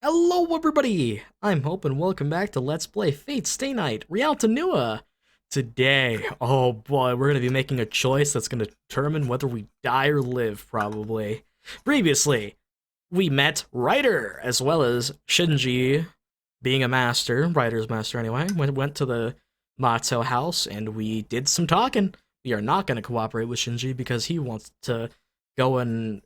Hello everybody! I'm Hope and welcome back to Let's Play Fate Stay Night Rialto Nua! Today, oh boy, we're gonna be making a choice that's gonna determine whether we die or live, probably. Previously, we met Ryder, as well as Shinji, being a master, Ryder's master anyway, went to the Matzo house and we did some talking. We are not gonna cooperate with Shinji because he wants to go and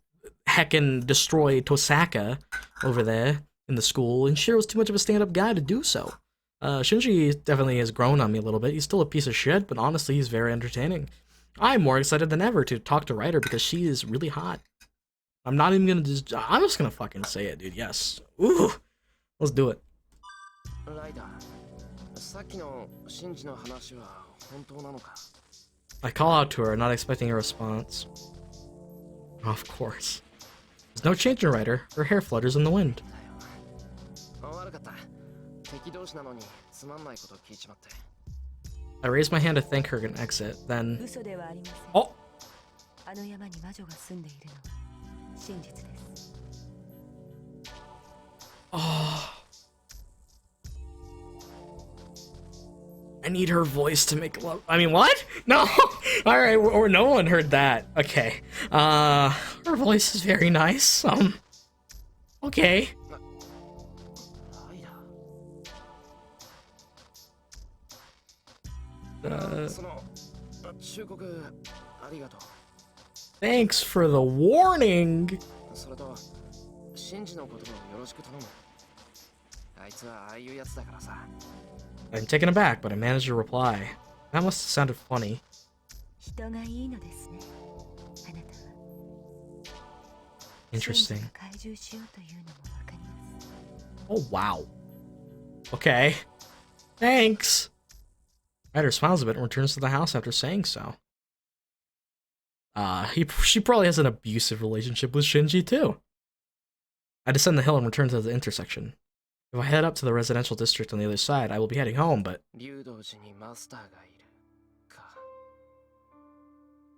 heckin' destroy Tosaka over there in the school, and Shiro's too much of a stand-up guy to do so. Shinji definitely has grown on me a little bit. He's still a piece of shit, but honestly, he's very entertaining. I'm more excited than ever to talk to Ryder because she is really hot. I'm not even gonna I'm just gonna fucking say it, dude. Yes. Ooh. Let's do it. I call out to her, not expecting a response. Of course. There's no change in Ryder. Her hair flutters in the wind. I raise my hand to thank her and exit, then... Oh! Oh. I need her voice to make love. I mean, what? No! Alright, or no one heard that. Okay. Her voice is very nice. Okay. Thanks for the warning. I'm taken aback, but I managed to reply. That must have sounded funny. Interesting. Oh, wow. Okay. Thanks. Ryder smiles a bit and returns to the house after saying so. She probably has an abusive relationship with Shinji, too. I descend the hill and return to the intersection. If I head up to the residential district on the other side, I will be heading home, but...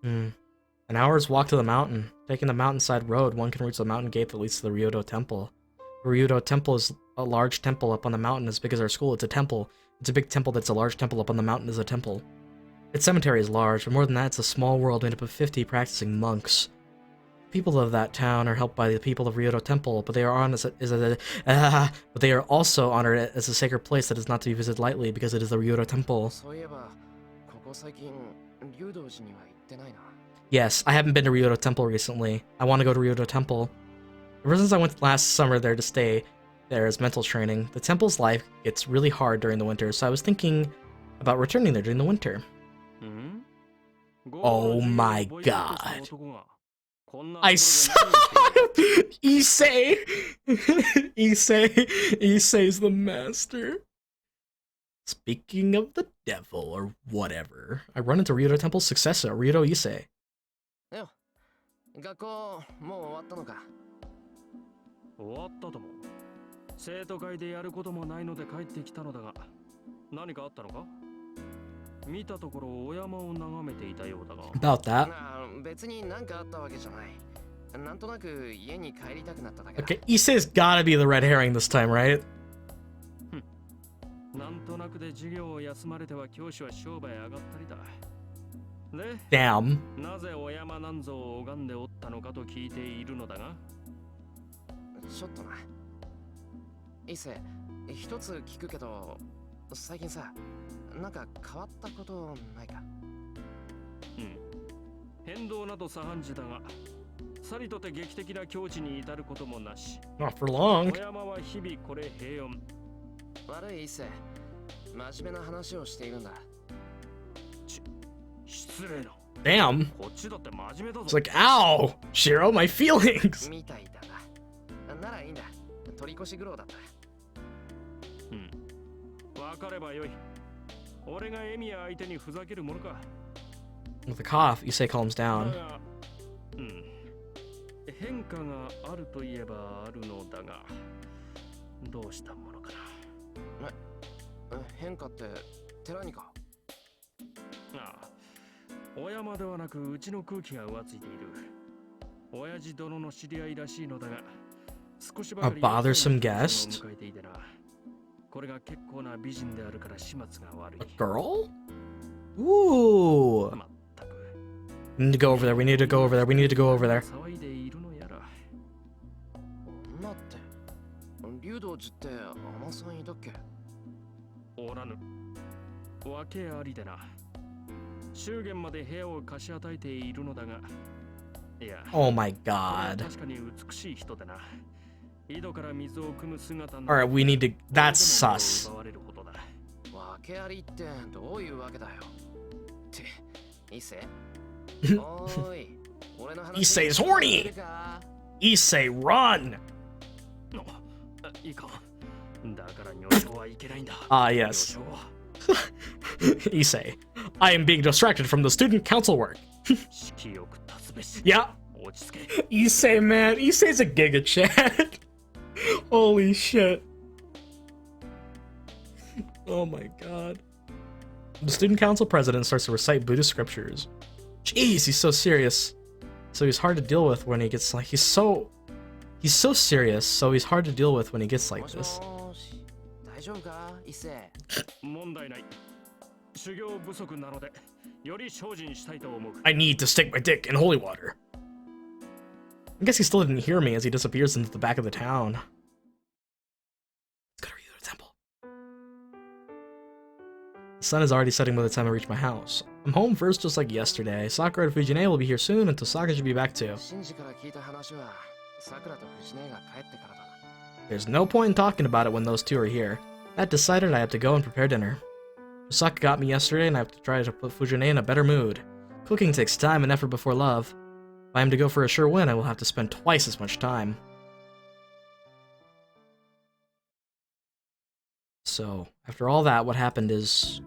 An hour's walk to the mountain. Taking the mountainside road, one can reach the mountain gate that leads to the Ryudo Temple. The Ryudo Temple is a large temple up on the mountain as big as our school. It's a temple. It's a big temple that's a large temple up on the mountain is a temple. Its cemetery is large, but more than that, it's a small world made up of 50 practicing monks. People of that town are helped by the people of Ryudo Temple, but they are but they are also honored as a sacred place that is not to be visited lightly because it is the Ryudo Temple. Yes, I haven't been to Ryudo Temple recently. I want to go to Ryudo Temple. Ever since I went last summer there to stay there as mental training, the temple's life gets really hard during the winter, so I was thinking about returning there during the winter. Oh my god. I saw Issei! Issei's the master. Speaking of the devil, or whatever, I run into Ryudo Temple's successor, Ryudo Issei. About that. Okay, Issei's gotta be the red herring this time, right? Damn. Not for long. Damn. It's like, ow! Shiro, my feelings! With a cough, Issei calms down. A bothersome guest? A girl? Ooh. We need to go over there. We need to go over there. We need to go over there. Oh my god. Alright, we need to... That's sus. Issei is horny! Issei, run! Ah, yes. Issei, I am being distracted from the student council work. Yeah. Issei, man. Issei's a giga chat. Holy shit. Oh my god. The student council president starts to recite Buddhist scriptures. Jeez, he's so serious. So he's hard to deal with when he gets like... He's so serious, so he's hard to deal with when he gets like this. I need to stick my dick in holy water. I guess he still didn't hear me as he disappears into the back of the town. Let's go to Ryudo Temple. The sun is already setting by the time I reach my house. I'm home first just like yesterday. Sakura and Fujine will be here soon, and Tosaka should be back too. There's no point in talking about it when those two are here. That decided, I have to go and prepare dinner. Tosaka got me yesterday, and I have to try to put Fujine in a better mood. Cooking takes time and effort before love. If I am to go for a sure win, I will have to spend twice as much time. So, after all that, what happened is...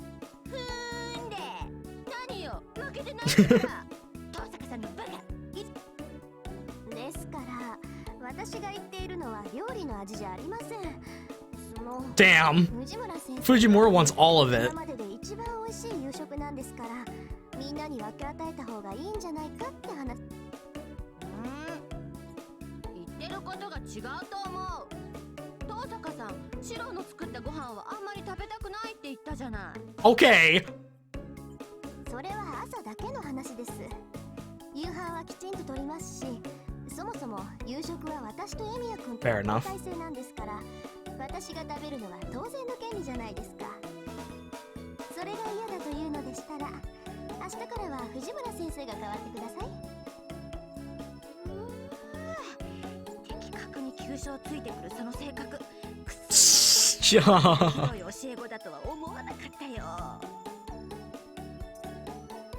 Damn! Fujimura wants all of it. Okay. Fair enough.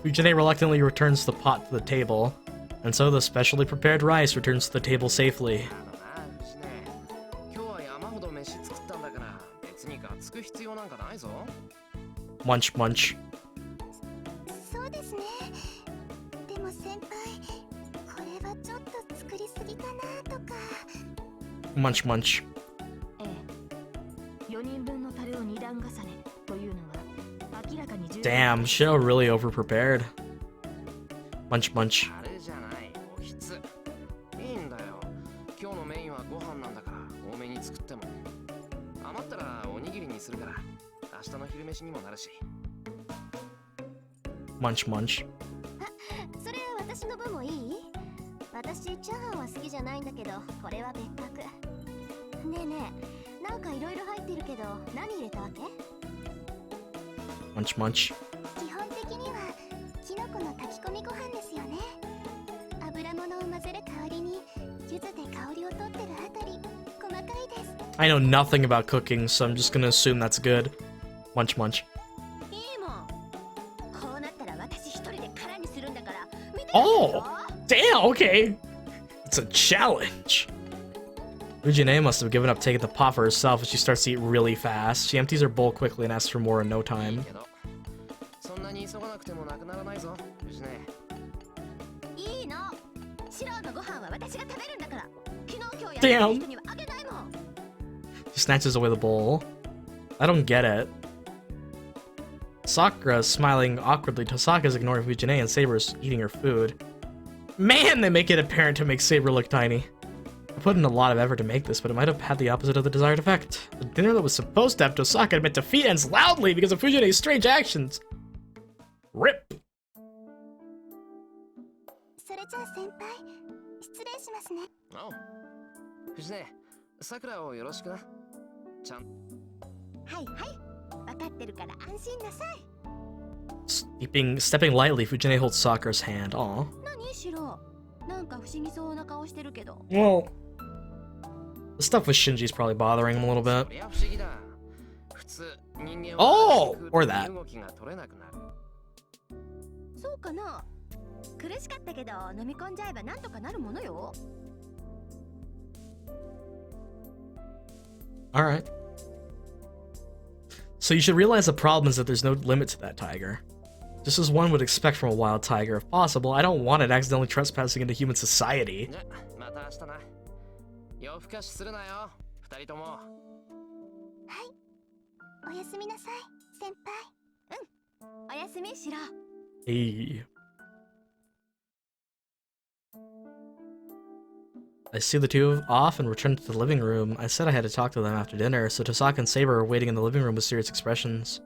Fujine reluctantly returns the pot to the table, and so the specially prepared rice returns to the table safely. Munch, munch. Munch, munch. Damn, Shiro really overprepared. Munch, munch. Munch, munch. Munch, munch. I know nothing about cooking, so I'm just gonna assume that's good. Munch, munch. Oh! Damn, okay! It's a challenge! Fujine must have given up taking the pot for herself as she starts to eat really fast. She empties her bowl quickly and asks for more in no time. Damn! She snatches away the bowl. I don't get it. Sakura is smiling awkwardly. Tosaka is ignoring Fujine, and Saber is eating her food. Man, they make it apparent to make Saber look tiny. put in a lot of effort to make this, but it might have had the opposite of the desired effect. The dinner that was supposed to have Tosaka admit defeat ends loudly because of Fujine's strange actions. RIP. Oh. Fujine, Sakuraをよろしくな。ちゃん。はいはい。わかってるから安心なさい。Stepping lightly, Fujine holds Sakura's hand. Aw. Well, the stuff with Shinji's probably bothering him a little bit. Oh! Or that. Alright. So you should realize the problem is that there's no limit to that tiger. Just as one would expect from a wild tiger if possible, I don't want it accidentally trespassing into human society. Hey. I see the two off and return to the living room. I said I had to talk to them after dinner, so Tosaka and Saber are waiting in the living room with serious expressions.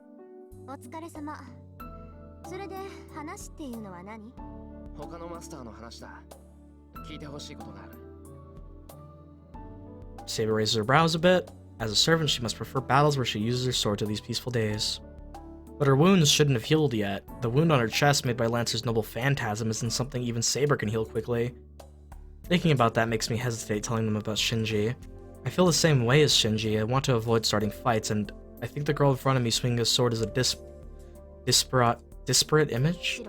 Saber raises her brows a bit. As a servant, she must prefer battles where she uses her sword to these peaceful days. But her wounds shouldn't have healed yet. The wound on her chest made by Lancer's noble phantasm isn't something even Saber can heal quickly. Thinking about that makes me hesitate telling them about Shinji. I feel the same way as Shinji. I want to avoid starting fights, and I think the girl in front of me swinging a sword is a disparate image?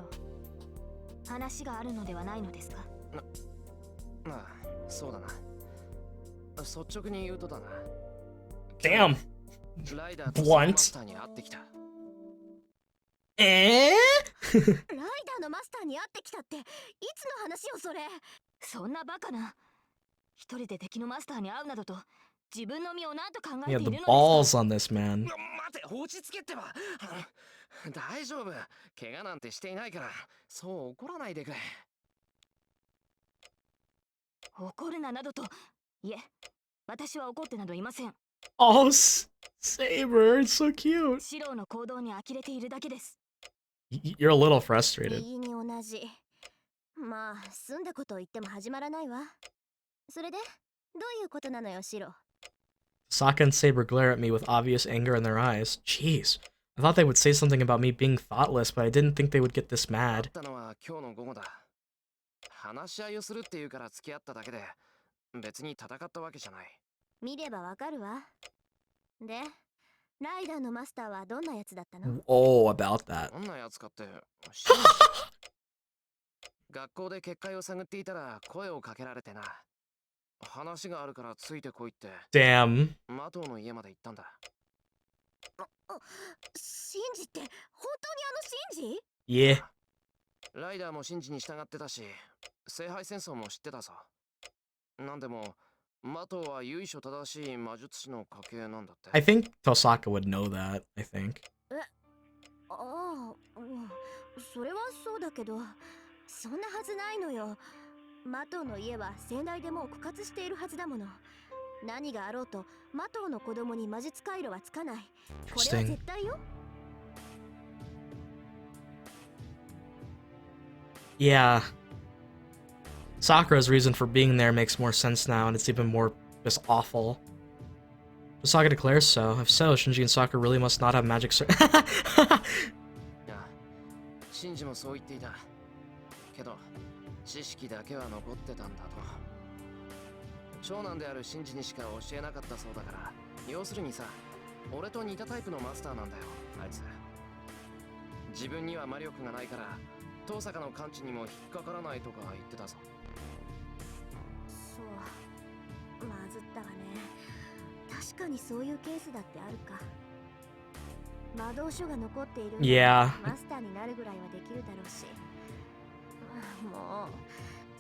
Damn. Blunt. Eh? He had the balls on this man. 大丈夫。怪我なんてしていないから、そう怒らないでくれ。怒るななどと、いえ、私は怒ってなどいません。Oh, Saber, it's so cute. シロの行動に呆れているだけです。You're a little frustrated. いいに同じ。まあ、済んだことを言っても始まらないわ。それで、どういうことなのよ、シロ。Sokka and Saber glare at me with obvious anger in their eyes. Jeez. I thought they would say something about me being thoughtless, but I didn't think they would get this mad. 話し合いをするっていうから付き合っただけで、別に戦ったわけじゃない。見ればわかるわ。で、ライダーのマスターはどんなやつだったの？ Oh, about that. どんなやつかって。学校で結界を探っていたら声をかけられてな。話があるからついてこいって。Damn. マトウの家まで行ったんだ。シンジって本当にシンジ？ Yeah. ライダーもシンジに従ってたし、聖杯戦争も知ってたさ。なんでも、マトウは由緒正しい魔術師の家系なんだって。I think Tosaka would know that, I think. ああ、それはそうだけど、そんなはずないのよ。マトウの家は先代でもう枯渇しているはずだもの。何があろうと、マトウの子供に魔術回路はつかない。これは絶対よ。Yeah. Sakura's reason for being there makes more sense now, and it's even more just awful. Tosaka declares so. If so, Shinji and Sakura really must not have magic Shinji もそう言っていた。けど、知識だけは残ってたんだと。長男であるシンジにしか教えなかったそうだから、要するにさ、俺と似たタイプのマスターなんだよ、あいつ。自分には魔力がないから、遠坂の感知にも引っかからないとか言ってたぞ。そう、まずったわね。確かにそういうケースだってあるか。魔導書が残っている。Yeah. マスターになるぐらいはできるだろうし。もう。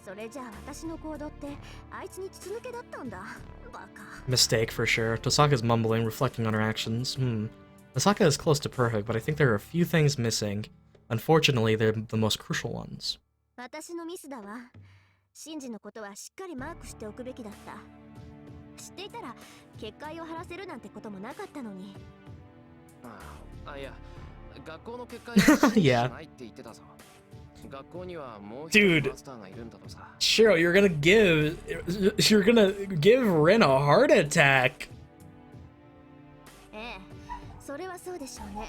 それじゃあ私の行動ってあいつに筒抜けだったんだ。バカ。Mistake for sure. Tosaka's mumbling, reflecting on her actions. Tosaka is close to perfect, but I think there are a few things missing. Unfortunately, they're the most crucial ones. 私のミスだわ。シンジのことはしっかりマークしておくべきだった。知っていたら結界を張らせるなんてこともなかったのに。いや、学校の結界は信じてないって言ってたぞ。学校にはもう一人マスターがいるんだとさ。Shiro, you're gonna give Rin a heart attack. ええ、それはそうでしょうね。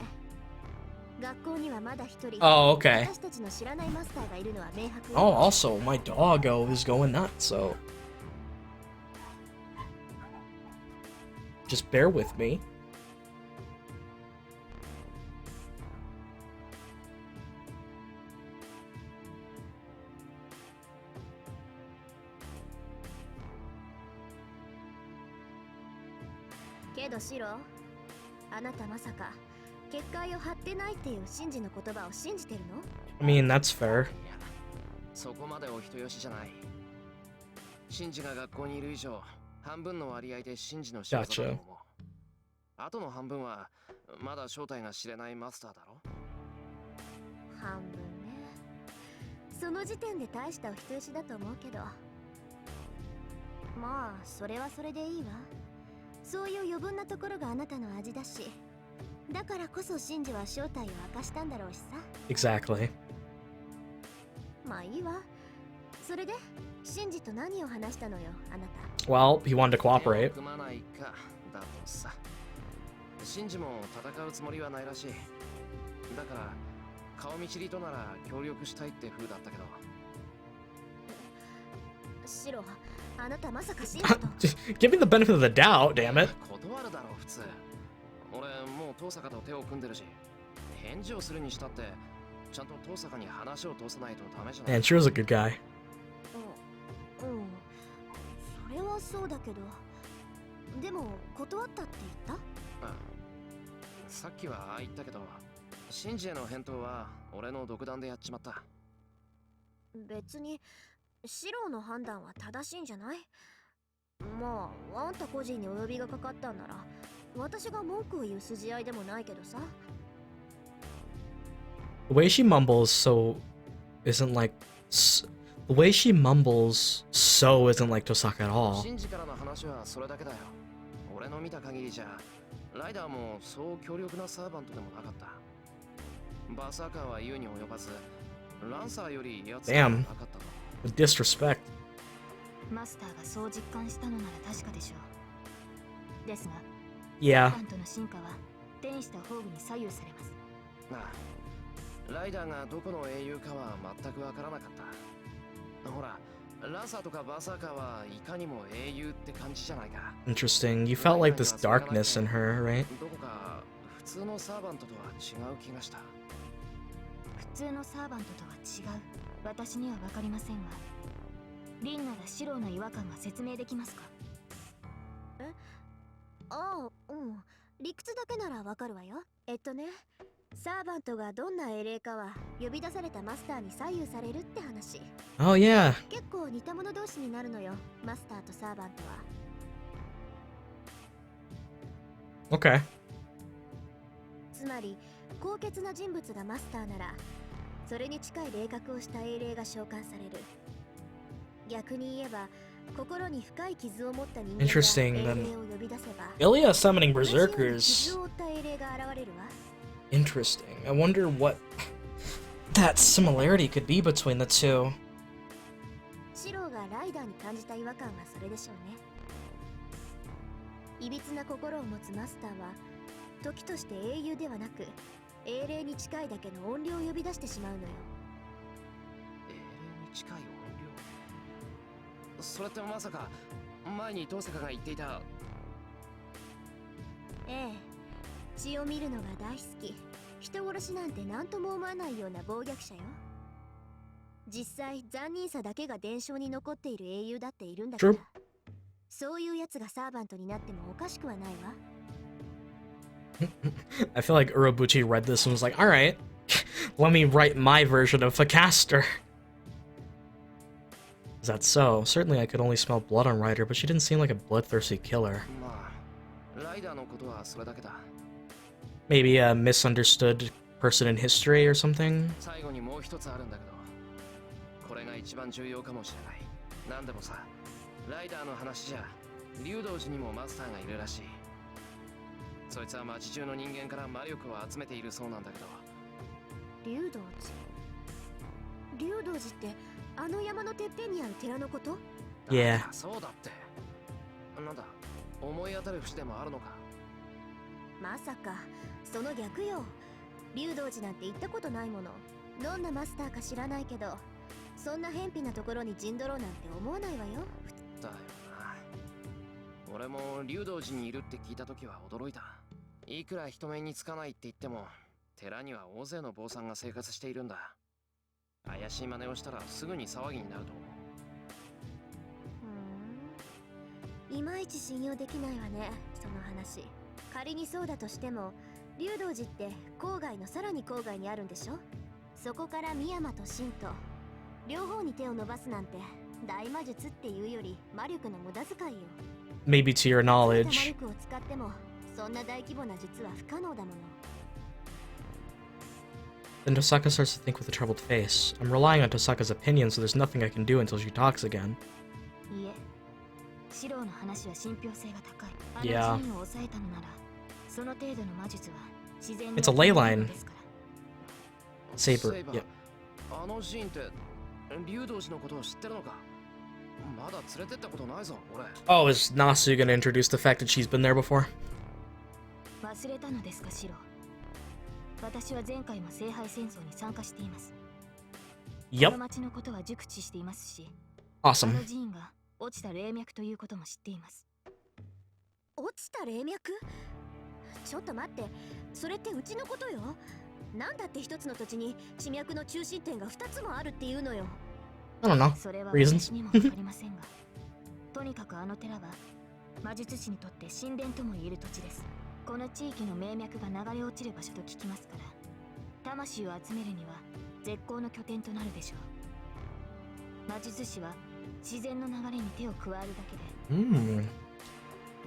学校にはまだ一人、 Oh, okay. 私たちの知らないマスターがいるのは明白。 Oh, also, my doggo is going nuts, so just bear with me. けどシロ、あなたまさか結界を張ってないっていうシンジの言葉を信じてるの？ I mean, that's fair. そこまでお人よしじゃない。シンジが学校にいる以上、半分の割合でシンジの仕業だと思う。あとの半分はまだ正体が知れないマスターだろ。半分ね。その時点で大したお人よしだと思うけど、まあそれはそれでいいわ。そういう余分なところがあなたの味だし、だからこそシンジは正体を明かしたんだろうしさ。 Exactly. まあいいわ。それでシンジと何を話したのよ、あなた。 Well, he wanted to cooperate. 組まないかだとさ。シンジも戦うつもりはないらしい。だから顔見知りとなら協力したいって風だったけど。シロ、あなたまさかシンジと。 Give me the benefit of the doubt, damn it. 断るだろう普通。俺もう遠坂と手を組んでるし、返事をするにしたってちゃんと遠坂に話を通さないとダメじゃない。 Man, Shiro's a good guy. うん、それはそうだけど、でも断ったって言った？さっきはああ言ったけど、シンジへの返答は俺の独断でやっちまった。別にシロの判断は正しいんじゃない？まああんた個人にお呼びがかかったんなら私が文句を言う筋合いでもないけどさ。 The way she mumbles so isn't like the way she mumbles so isn't like Tosaka at all. シンジからの話はそれだけだよ。俺の見た限りじゃライダーもそう強力なサーバントでもなかった。バーサーカーは言うに及ばず、ランサーよりやつがなかったと。With disrespect. マスターがそう実感したのなら確かでしょう。ですが、 Yeah. サーバントの進化は天使と宝具に左右されます。なあ、ライダーがどこの英雄かは全くわからなかった。ほら、ランサーとかバーサーカーはいかにも英雄って感じじゃないか。 Interesting. You felt like this darkness in her, right? どこか普通のサーバントとは違う気がした。普通のサーバントとは違う。私には分かりませんが、リンならシロの違和感が説明できますか？え？ああ、うん。理屈だけならわかるわよ。サーバントがどんな英霊かは呼び出されたマスターに左右されるって話。 Oh yeah. 結構似た者同士になるのよ、マスターとサーバントは。 Okay. つまり高潔な人物がマスターなら、それに近い霊覚をした英霊が召喚される。逆に言えば心に深い傷を持った人間が Interesting, 英 then. 霊を呼び出せば、 Ilya summoning 同じように berserkers. 傷を負った英霊が現れるわ。 Interesting. I wonder what that similarity could be between the two. シローがライダーに感じた違和感はそれでしょうね。いびつな心を持つマスターは時として英雄ではなく英霊に近いだけの怨霊を呼び出してしまうのよ。英霊に近い音量。それってまさか前に遠坂が言っていた。ええ、血を見るのが大好き、人殺しなんて何とも思わないような暴虐者よ。実際残忍さだけが伝承に残っている英雄だっているんだから、そういうやつがサーバントになってもおかしくはないわ。I feel like Urobuchi read this and was like, alright, let me write my version of Facaster. Is that so? Certainly I could only smell blood on Ryder, but she didn't seem like a bloodthirsty killer. まあ、ライダーのことはそれだけだ。 Maybe a misunderstood person in history or something? 最後にもう一つあるんだけど、これが一番重要かもしれない。なんでもさ、ライダーの話じゃ、竜道寺にもマスターがいるらしい。そいつは町中の人間から魔力を集めているそうなんだけど。竜道寺。竜道寺ってあの山のてっぺんにある寺のこと？ Yeah. そうだって。なんだ、思い当たる節でもあるのか。まさかその逆よ。竜道寺なんて行ったことないもの。どんなマスターか知らないけど、そんな偏僻なところに陣取ろうなんて思わないわよ。だよな。俺も竜道寺にいるって聞いた時は驚いた。いくら人目につかないって言っても、寺には大勢の坊さんが生活しているんだ。怪しい真似をしたらすぐに騒ぎになると思う。いまいち信用できないわね、その話。仮にそうだとしても、竜道寺って郊外のさらに郊外にあるんでしょ。そこから深山と神と両方に手を伸ばすなんて大魔術っていうより魔力の無駄遣いよ。 Maybe to your 魔 knowledge. 力を使ってもそんな大規模な術は不可能だもの。 Then Tosaka starts to think with a troubled face. I'm relying on Tosaka's opinion, so there's nothing I can do until she talks again. いえ、シローの話は信憑性が高い。あ Yeah. の陣を抑えたのならその程度の魔術は自然 It's a ley line. ですから。 Saber. Yep. あのシーンって竜道寺のことを知ってるのか。まだ連れてったことないぞ、俺。 Oh, is Nasu gonna introduce the fact that she's been there before? 忘れたのですか、シロー。私は前回も聖杯戦争に参加しています。この Yep. 町のことは熟知していますし、Awesome. あの寺院が落ちた霊脈ということも知っています。落ちた霊脈？ちょっと待って、それってうちのことよ。なんだって一つの土地に地脈の中心点が2つもあるっていうのよ。 I don't know. それは Reasons? 私にもわかりませんが、とにかくあの寺は魔術師にとって神殿とも言える土地です。この地域の命脈が流れ落ちる場所と聞きますから、魂を集めるには絶好の拠点となるでしょう。魔術師は自然の流れに手を加えるだけで。Hmm.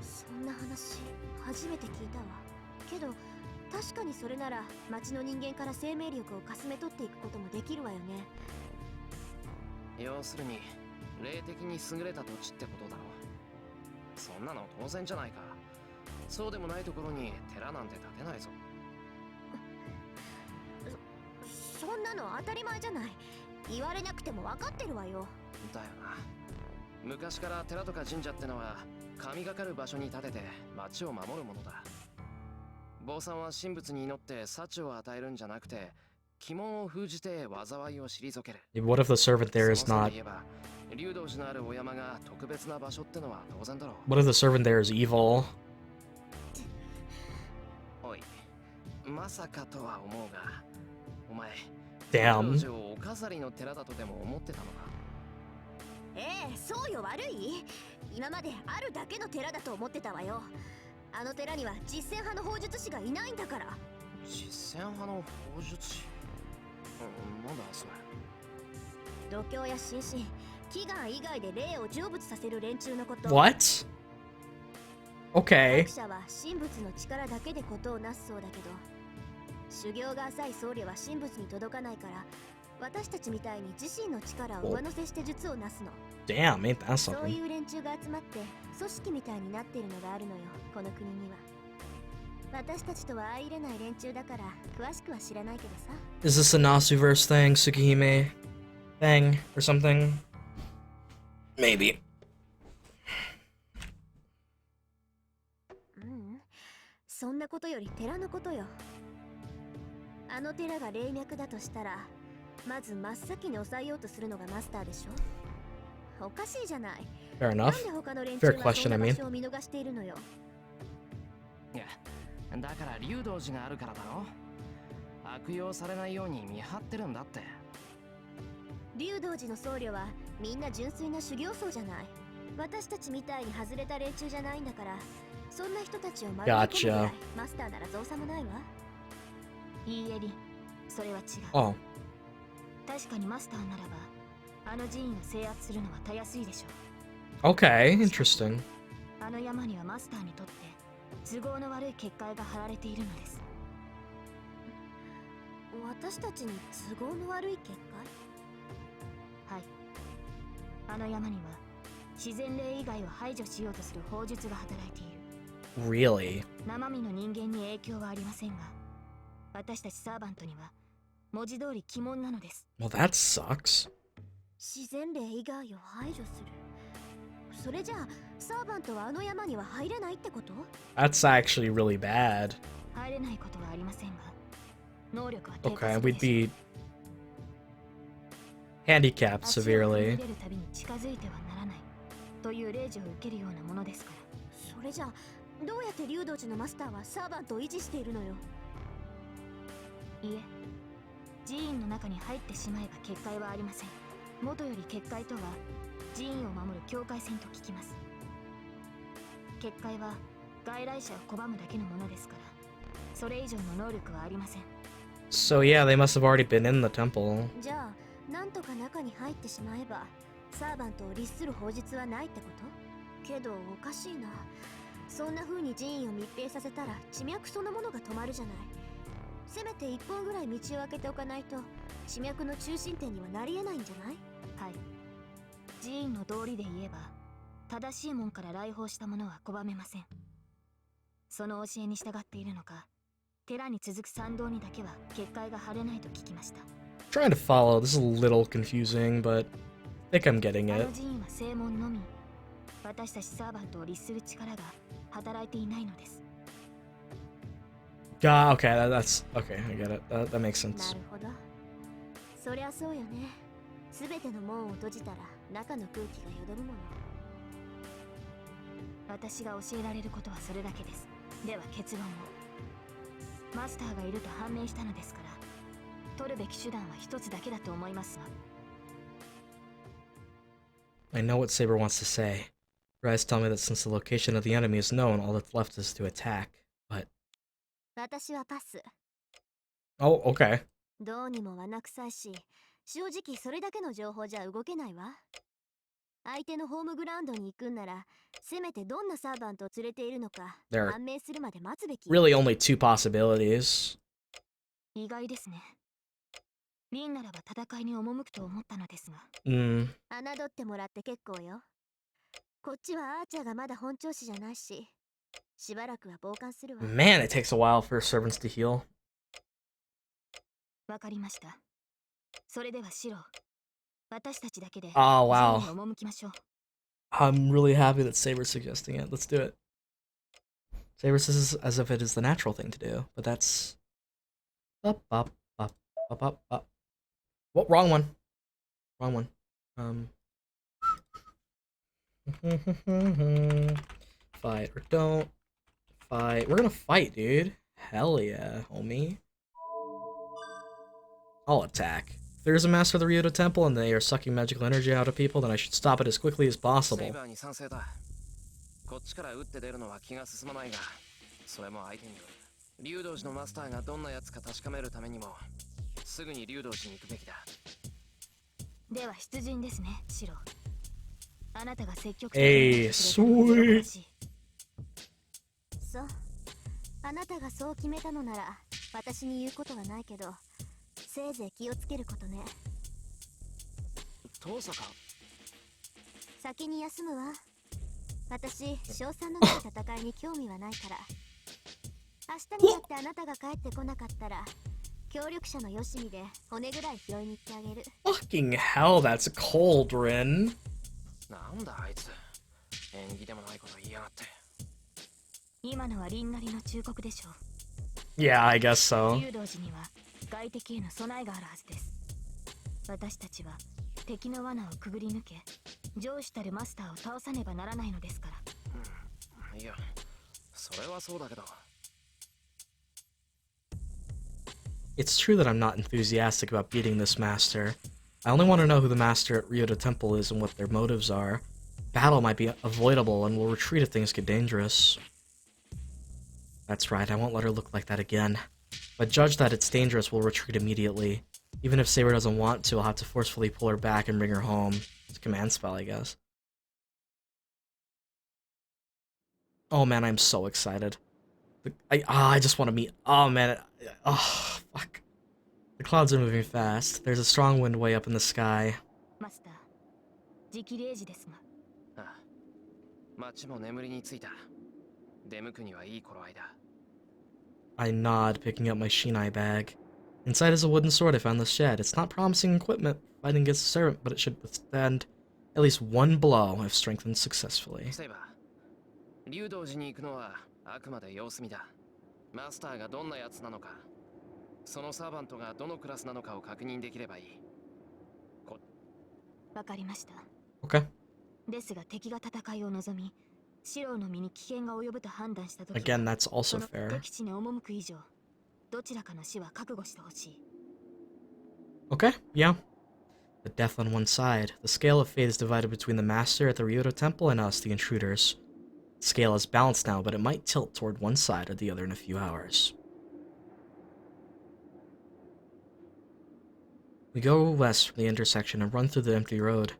そんな話初めて聞いたわ。けど確かにそれなら町の人間から生命力をかすめ取っていくこともできるわよね。要するに霊的に優れた土地ってことだろ。そんなの当然じゃないか。そうでもないところに寺なんて建てないぞ。そんなの当たり前じゃない。言われなくても分かってるわよ。だよな。昔から寺とか神社ってのは神がかる場所に建てて町を守るものだ。坊さんは神仏に祈って幸を与えるんじゃなくて、鬼門を封じて災いを退ける。 What if the servant there is その not? 線で言えば竜道寺のあるお山が特別な場所ってのは当然だろう。 What if the servant there is evil? おい、まさかとは思うが、お前、 Damn. 竜道寺をお飾りの寺だとでも思ってたのか。ええ、そうよ。悪い。今まであるだけの寺だと思ってたわよ。あの寺には実践派の砲術師がいないんだから。実践派の砲術師。なんだそれ。度胸や心身、祈願以外で霊を成仏させる連中のこと。 What? Okay. 作者は神仏の力だけでことをなすそうだけど、修行が浅い僧侶は神仏に届かないから、私たちみたいに自身の力を上乗せして術をなすの。 Damn, ain't that そうい something? う連中が集まって組織みたいになっているのがあるのよ、この国には。私たちとは相入れない連中だから詳しくは知らないけどさ。 Is this a Nasuverse thing, Tsukihime thing, or something? Maybe. そんなことより寺のことよ。あの寺が霊脈だとしたら、まず真っ先に抑えようとするのがマスターでしょ。おかしいじゃない。 Fair なん enough. で他の連中 Fair は question, そんな I 場 mean. 所を見逃しているのよ。いや、だから竜道寺があるからだろ。悪用されないように見張ってるんだって。竜道寺の僧侶はみんな純粋な修行僧じゃない。私たちみたいに外れた連中じゃないんだから、そんな人たちを丸め込むぐらいマスターなら造作もないわ。いいえりん、それは違う。 Oh. 確かにマスターならばあの寺院を制圧するのはたやすいでしょ Okay, interesting. う。あの山にはマスターにとって都合の悪い結界が張られているのです。私たちに都合の悪い結界？はい。あの山には自然霊以外を排除しようとする法術が働いている。 Really? 生身の人間に影響はありませんが、私たちサーバントには文字通り鬼門なのです。 Well, that sucks. 自然霊以外を排除する。それじゃあサーバントはあの山には入れないってこと？ That's actually really bad. 入れないことはありませんが、能力は低下 Okay, する we'd でしょう。 be handicapped 足を severely. 踏み入れるたびに近づいてはならないという令状を受けるようなものですから。それじゃあどうやって竜道寺のマスターはサーバントを維持しているのよ。いえ、寺院の中に入ってしまえば結界はありません。元より結界とは寺院を守る境界線と聞きます。結界は外来者を拒むだけのものですから、それ以上の能力はありません。 So yeah, they must have already been in the temple. じゃあなんとか中に入ってしまえばサーバントを律する法術はないってこと？けどおかしいな。そんな風に寺院を密閉させたら地脈そのものが止まるじゃない。せめて一本ぐらい道を開けておかないと地脈の中心点にはなり得ないんじゃない？はい。寺院の道理で言えば正しい門から来訪した者は拒めません。その教えに従っているのか、寺に続く参道にだけは結界が張れないと聞きました。 Trying to follow. This is a little confusing, but I think I'm getting あの it. 寺院は正門のみ。私たちサーバントを律する力が働いていないのです。 God, okay, that's okay. I get it. That makes な sense. るほど。そりゃそうよね。すべての門を閉じたら中の空気がよどるもの。私が教えられることはそれだけです。では結論を。マスターがいると判明したのですから、取るべき手段は一つだけだと思いますわ。 I know what Saber wants to say. Her eyes tell me that since the location of the enemy is known, all that's left is to attack. But 私はパス。 oh, okay. どうにも罠臭いし、正直それだけの情報じゃ動けないわ。相手のホームグラウンドに行くんなら、せめてどんなサーバントを連れているのか There are 判明するまで待つべき。 really only two possibilities. 意外ですね。リンならば戦いに赴くと思ったのですが。Mm. 侮ってもらって結構よ。こっちはアーチャーがまだ本調子じゃないし、しばらくは傍観するわ。 Man, it takes a while for servants to heal. わかりました。それではシロ、私たちだけで Oh, 寺 wow. 院に赴きましょう。 I'm really happy that Saber's suggesting it. Let's do it. Saber says as if it is the natural thing to do, but that's... Up, up, up, up, up, up. Well, wrong one. Wrong one. Fight or don't. Fight. We're gonna fight, dude. Hell yeah, homie. I'll attack. If there's a master of the Ryudo Temple and they are sucking magical energy out of people, then I should stop it as quickly as possible. セイバーに賛成だ。こっちから打って出るのは気が進まないが、それも相手による。竜道寺のマスターがどんなやつか確かめるためにも、すぐに竜道寺に行くべきだ。では出陣ですね、シロ。あなたが積極的えい、sweet。そう。あなたがそう決めたのなら、私に言うことはないけど、せいぜい気をつけることね。遠さか。先に休むわ。私、賞賛のない戦いに興味はないから。明日になってあなたが帰ってこなかったら、協力者のよしみで骨ぐらい拾いに行ってあげる。Fucking hell, that's cold, Rin. なんだあいつ。縁起でもないこと言いやがって。今のはリンなりの忠告でしょう。Yeah, I guess so. 竜道寺には外敵への備えがあるはずです。私たちは敵の罠をくぐり抜け、上司たるマスターを倒さねばならないのですから。いや、それはそうだけど。It's true that I'm not enthusiastic about beating this master. I only want to know who the master at Ryudo Temple is and what their motives are. Battle might be avoidable and we'll retreat if things get dangerous. That's right, I won't let her look like that again. If I judge that it's dangerous, we'll retreat immediately. Even if Saber doesn't want to, I'll have to forcefully pull her back and bring her home. It's a command spell, I guess. Oh man, I'm so excited. I just want to meet... Oh man, oh, fuck. The clouds are moving fast. There's a strong wind way up in the sky. マスター、時期0時ですが。ああ、町も眠りについた。出向くにはいい頃合いだ。I nod, picking up my shinai bag. Inside is a wooden sword I found in the shed. It's not promising equipment for fighting against a servant, but it should withstand at least one blow if strengthened successfully. セイバー、竜道寺に行くのはあくまで様子見だ。マスターがどんなやつなのか、そのサーバントがどのクラスなのかを確認できればいい。わかりました。Okay. ですが敵が戦いを望み、シロの身に危険が及ぶと判断したとき、 Again, that's also その fair. 敵地に赴く以上、どちらかの死は覚悟してほしい。Okay, yeah. The death on one side. The scale of fate is divided between the master at the Ryudo Temple and us, the intruders. The scale is balanced now, but it might tilt toward one side or the other in a few hours. We go west from the intersection and run through the empty road.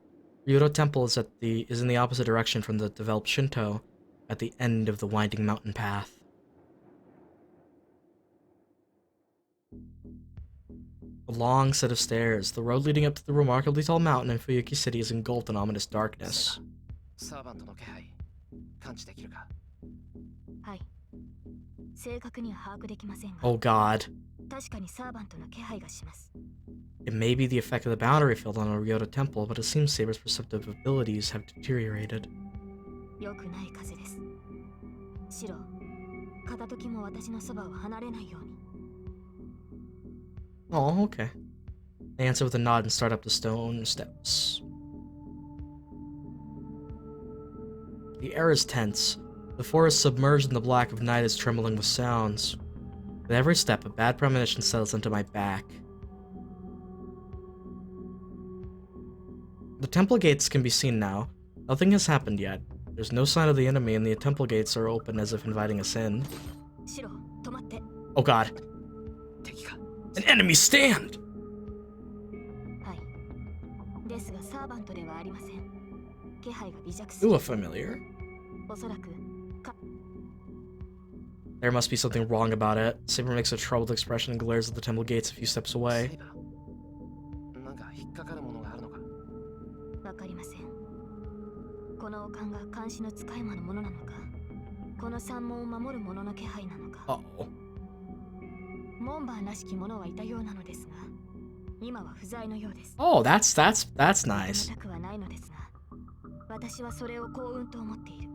Ryudo Temple is in the opposite direction from the developed Shinto, at the end of the winding mountain path. A long set of stairs. The road leading up to the remarkably tall mountain in Fuyuki City is engulfed in ominous darkness. サーバントの気配、感知できるか？はい。正確には把握できませんが、 Oh god. 確かにサーバントの気配がします。 It may be the effect of the boundary field on a Ryudo Temple, but it seems Saber's perceptive abilities have deteriorated. 良くない風です。シロ、片時も私のそばを離れないように。 Oh, okay. They answer with a nod and start up the stone steps. The air is tense. The forest submerged in the black of night is trembling with sounds. With every step, a bad premonition settles into my back. The temple gates can be seen now. Nothing has happened yet. There's no sign of the enemy, and the temple gates are open as if inviting us in. シロ、止まって。 Oh god. 敵か。 An enemy stand! はい。ですがサーバントではありません。気配が微弱すぎ Ooh, る。 a familiar. おそらく、There must be something wrong about it. Saber makes a troubled expression and glares at the temple gates a few steps away. セイバー、なんか引っかかるものがあるのか？わかりません。この王冠が監視の使い魔のものなのか、この山門を守る者の気配なのか。 Uh-oh. 門番らしき者はいたようなのですが、今は不在のようです。 Oh, that's 止 nice. めたくはないのですが、私はそれを幸運と思っている。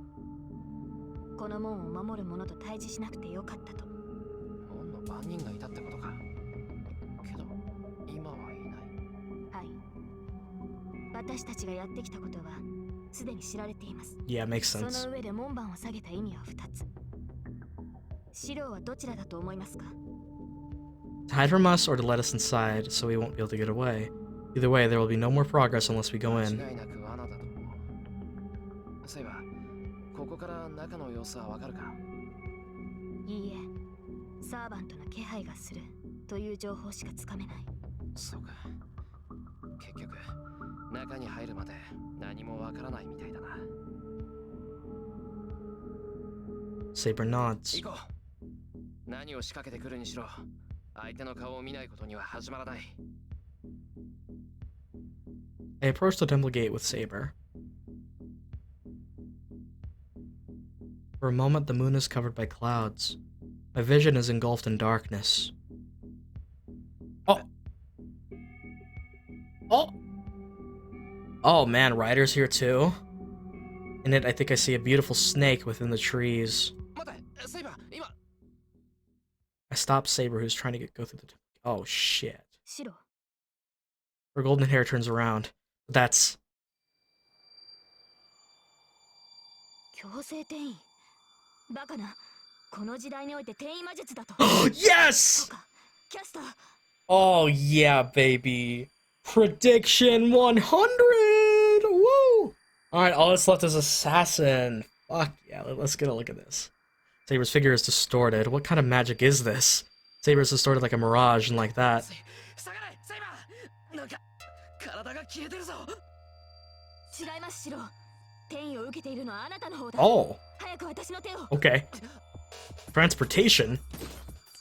この門を守る者と対峙しなくてよかったと。門の番人がいたってことか。けど今はいない。はい。私たちがやってきたことはすでに知られています。 Yeah, makes そ sense. の上で門番を下げた意味は2つ。シロはどちらだと思いますか？ To hide from us or to let us inside so we won't be able to get away. Either way, there will be no more progress unless we go 間 in. 違いなく罠だと思う。そういえば、ここから中の様子はわかるか？いいえ、サーバントの気配がするという情報しかつかめない。そうか。結局、中に入るまで何もわからないみたいだな。 Saber nods. 行こう。何を仕掛けてくるにしろ、相手の顔を見ないことには始まらない。 I approach the temple gate with Saber. For a moment, the moon is covered by clouds. My vision is engulfed in darkness. Oh! Oh! Oh man, Ryder's here too. In it, I think I see a beautiful snake within the trees. 待て、セイバー、今。 I stop Saber, who's trying to go through the temple. Oh shit. シロ、 Her golden hair turns around. That's... 強制転移。バカな。この時代において転移魔術だと。 Yes! そうか、キャスター。 Oh yeah, baby. Prediction 100! Woo! Alright, all that's left is Assassin. Fuck yeah, let's get a look at this. Saber's figure is distorted. What kind of magic is this? Saber's distorted like a mirage and like that. 下がれ、セイバー。なんか体が消えてるぞ。違います、シロ。転移を受けているのはあなたの方だ。 Oh, 早く私の手を。 okay. Transportation?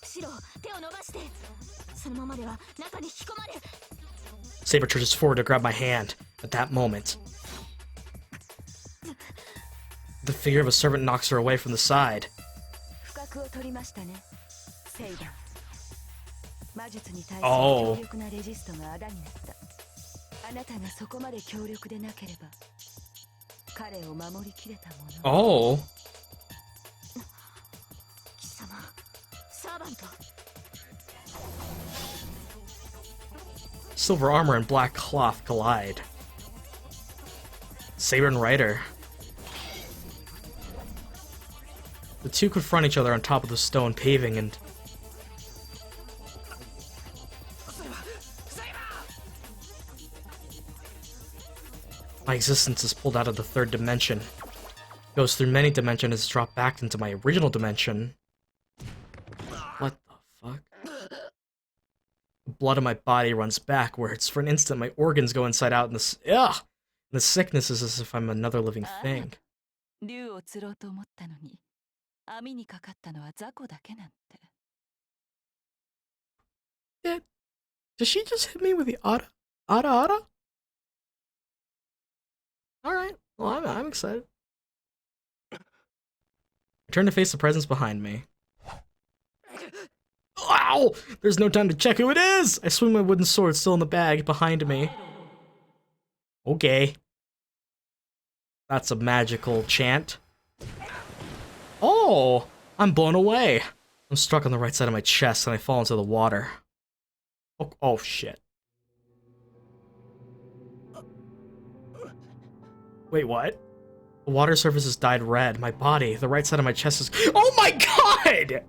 シロ、手を伸ばして。そのままでは中に引き込まれ。 Saber charges forward to grab my hand. At that moment, The figure of a servant knocks her away from the side. Oh. Oh. Silver armor and black cloth collide. Saber and Ryder. The two confront each other on top of the stone paving and... My existence is pulled out of the third dimension. Goes through many dimensions and is dropped back into my original dimension. What the fuck? The blood in my body runs backwards. For an instant, my organs go inside out, and the sickness is as if I'm another living thing. Did she just hit me with the Ada? Ada? Alright, well, I'm excited. I turn to face the presence behind me. Ow! There's no time to check who it is! I swing my wooden sword still in the bag behind me. Okay. That's a magical chant. Oh! I'm blown away. I'm struck on the right side of my chest and I fall into the water. Oh shit. Wait, what? The water surface has dyed red. My body, the right side of my chest is... Oh my god!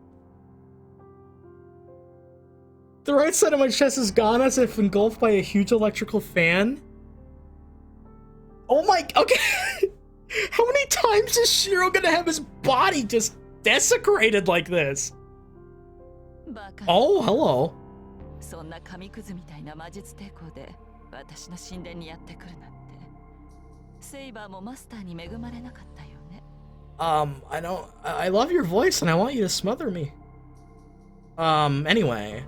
The right side of my chest is gone as if engulfed by a huge electrical fan. Oh my... Okay. How many times is Shiro gonna have his body just desecrated like this? Oh, hello. I love your voice and I want you to smother me. Anyway.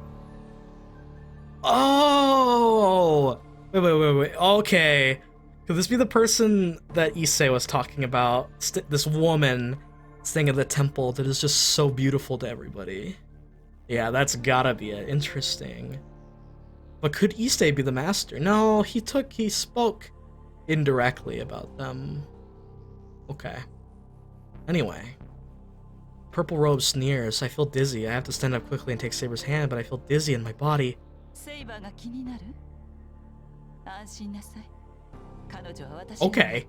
Oh! Wait. Okay. Could this be the person that Issei was talking about? This woman staying at the temple that is just so beautiful to everybody. Yeah, that's gotta be it. Interesting. But could Issei be the master? No, he spoke indirectly about them. Okay. Anyway. Purple robe sneers. I feel dizzy. I have to stand up quickly and take Saber's hand, but I feel dizzy in my body. Okay.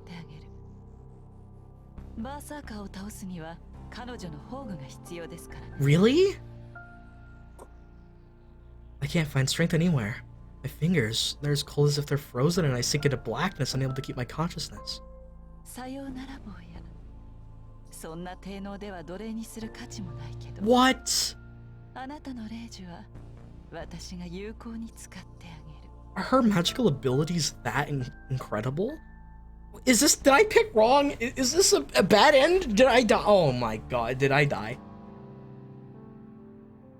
Really? I can't find strength anywhere. My fingers, they're as cold as if they're frozen and I sink into blackness, unable to keep my consciousness. What? Are her magical abilities that incredible? Did I pick wrong? Is this a bad end? Did I die? Oh my god, did I die?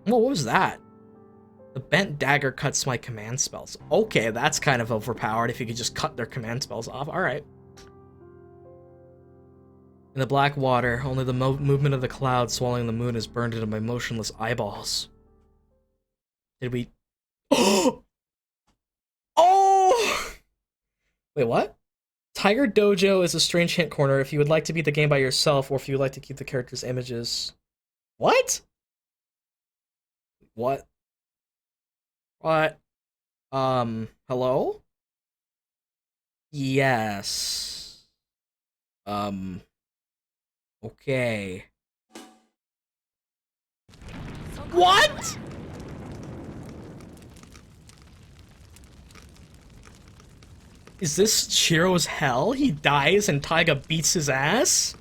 Well, what was that? The bent dagger cuts my command spells. Okay, that's kind of overpowered if you could just cut their command spells off. Alright. In the black water, only the movement of the clouds swallowing the moon is burned into my motionless eyeballs. Did we... Oh! Wait, what? Tiger Dojo is a strange hint corner if you would like to beat the game by yourself or if you would like to keep the characters' images. What? What? What? Hello? Yes. Okay. What? Is this Shiro's hell? He dies and Taiga beats his ass?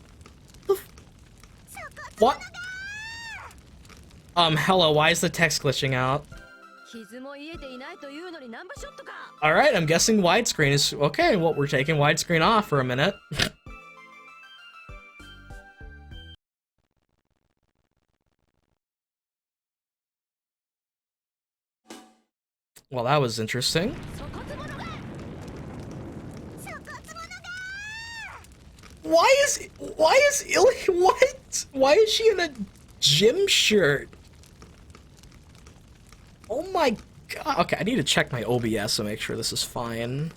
What? Hello, why is the text glitching out? Alright, I'm guessing widescreen is... Okay, well, we're taking widescreen off for a minute. Well, that was interesting. Why is Ilya, what? Why is she in a gym shirt? Oh my god. Okay, I need to check my OBS to make sure this is fine.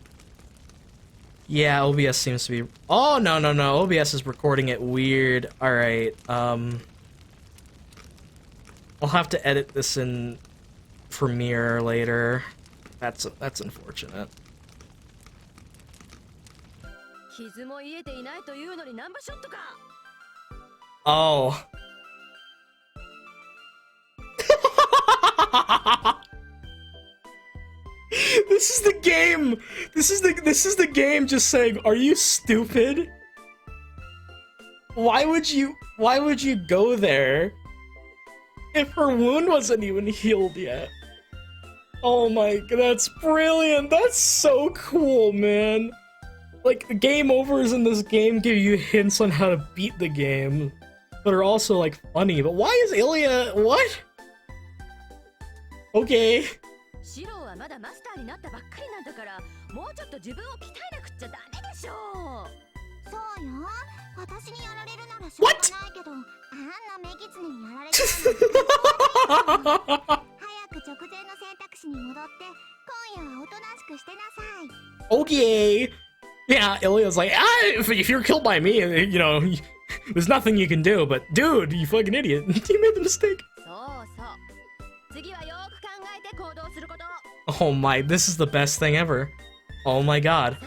Yeah, OBS seems to be... Oh, no. OBS is recording it weird. Alright, I'll have to edit this in Premiere later. That's unfortunate. Oh. This is the game. This is the game just saying, "Are you stupid? Why would you go there if her wound wasn't even healed yet?" Oh my god, that's brilliant. That's so cool, man. Like, the game overs in this game give you hints on how to beat the game, but are also, like, funny. But why is Ilya... What? Okay. シローはまだマスターになったばっかりなんだから、もうちょっと自分を鍛えなくっちゃダメでしょう。そうよ。私にやられるならしょうがないけど、あんなメギツネにやられちゃうの。早く直前の選択肢に戻って、今夜はおとなしくしてなさい。Okay. Yeah, Ilya's like, if you're killed by me, you know, there's nothing you can do. But dude, you fucking idiot, you made the mistake. Oh my, this is the best thing ever. Oh my god.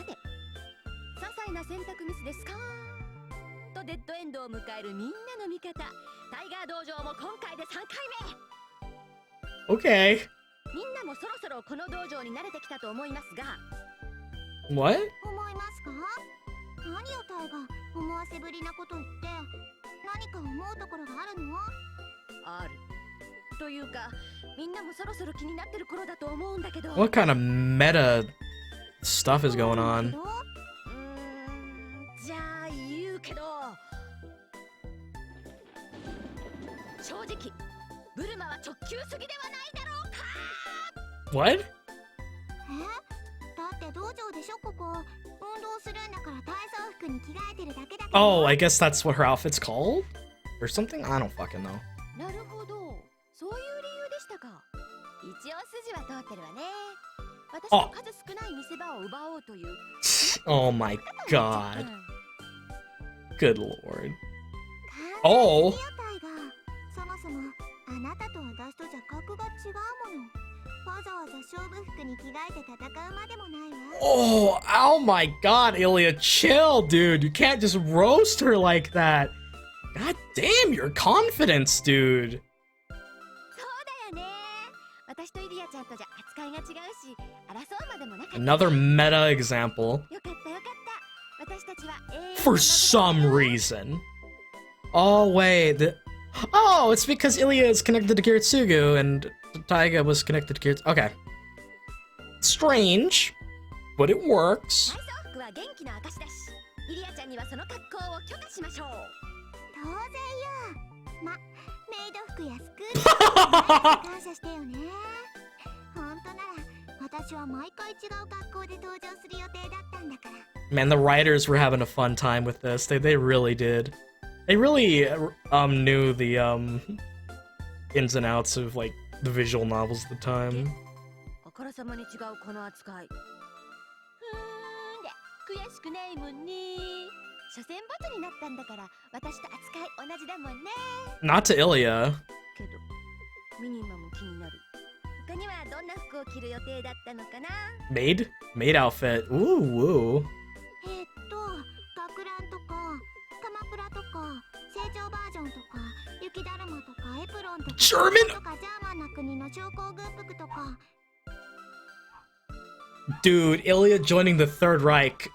Okay. What? 思いますか？何をタイが思わせぶりなこと言って何か思うところがあるの？ある。というか、みんなもそろそろ気になってる頃だと思うんだけど。What kind of meta stuff is going on? じゃあ言うけど。正直、ブルマは直球すぎではないだろうか。What? だって道場でしょここ。運動するんだから体操服に着替えてるだけだけど。Oh, I guess that's what her outfit's called? Or something? I don't fucking know. なるほど。そういう理由でしたか。一応筋は通ってるわね。私の数少ない見せ場を奪おうという。Oh my god. Good lord. Oh. そもそもあなたと私とじゃ格が違うもの。わざわざ勝負服に着替えて戦うまでもないわ。Oh my god, Ilya, chill, dude. You can't just roast her like that. God damn your confidence, dude. Another meta example. For some reason. Oh, wait. Oh, it's because Ilya is connected to Kiritsugu and Taiga was connected to Kiritsugu. Okay. Strange, but it works. Man, the writers were having a fun time with this. They really did. They really knew the ins and outs of like the visual novels at the time. Not to Ilya. Maid outfit. Ooh, woo. German? Dude, Ilya joining the Third Reich.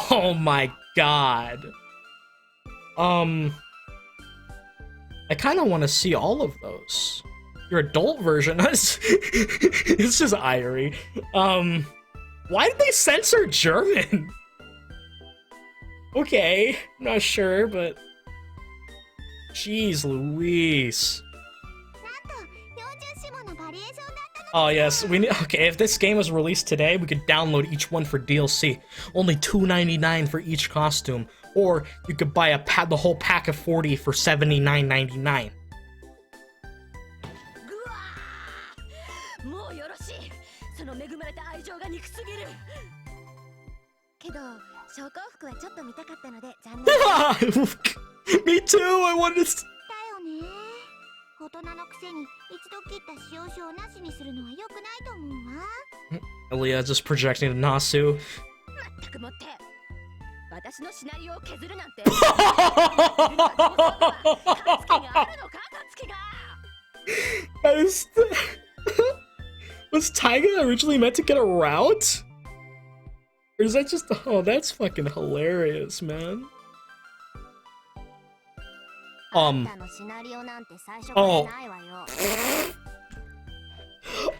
Oh my god. I kind of want to see all of those. Your adult version, it's just Irie. Why did they censor German? Okay, not sure, but jeez Louise. Oh yes, okay, if this game was released today, we could download each one for DLC. Only $2.99 for each costume. or you could buy the whole pack of 40 for $79.99. もうよろしい。その恵まれた愛情が憎すぎる。けど、昇降服はちょっと見たかったので残念。Me too. I wanted to. だよね。大人のくせに一度切った使用書をなしにするのは良くないと思うわ。Aaliyah just projecting to Nasu. まったくもって。私のシナリオを削るなんて。Was Taiga originally meant to get a route? Or is that just oh, that's fucking hilarious, man. Oh.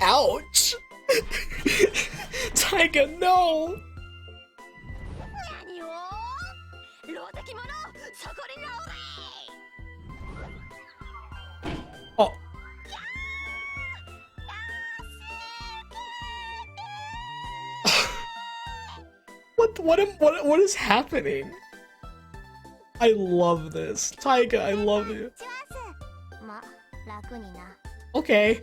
Ouch. Taiga, no. Oh. What is happening? I love this. Taiga, I love you. Okay.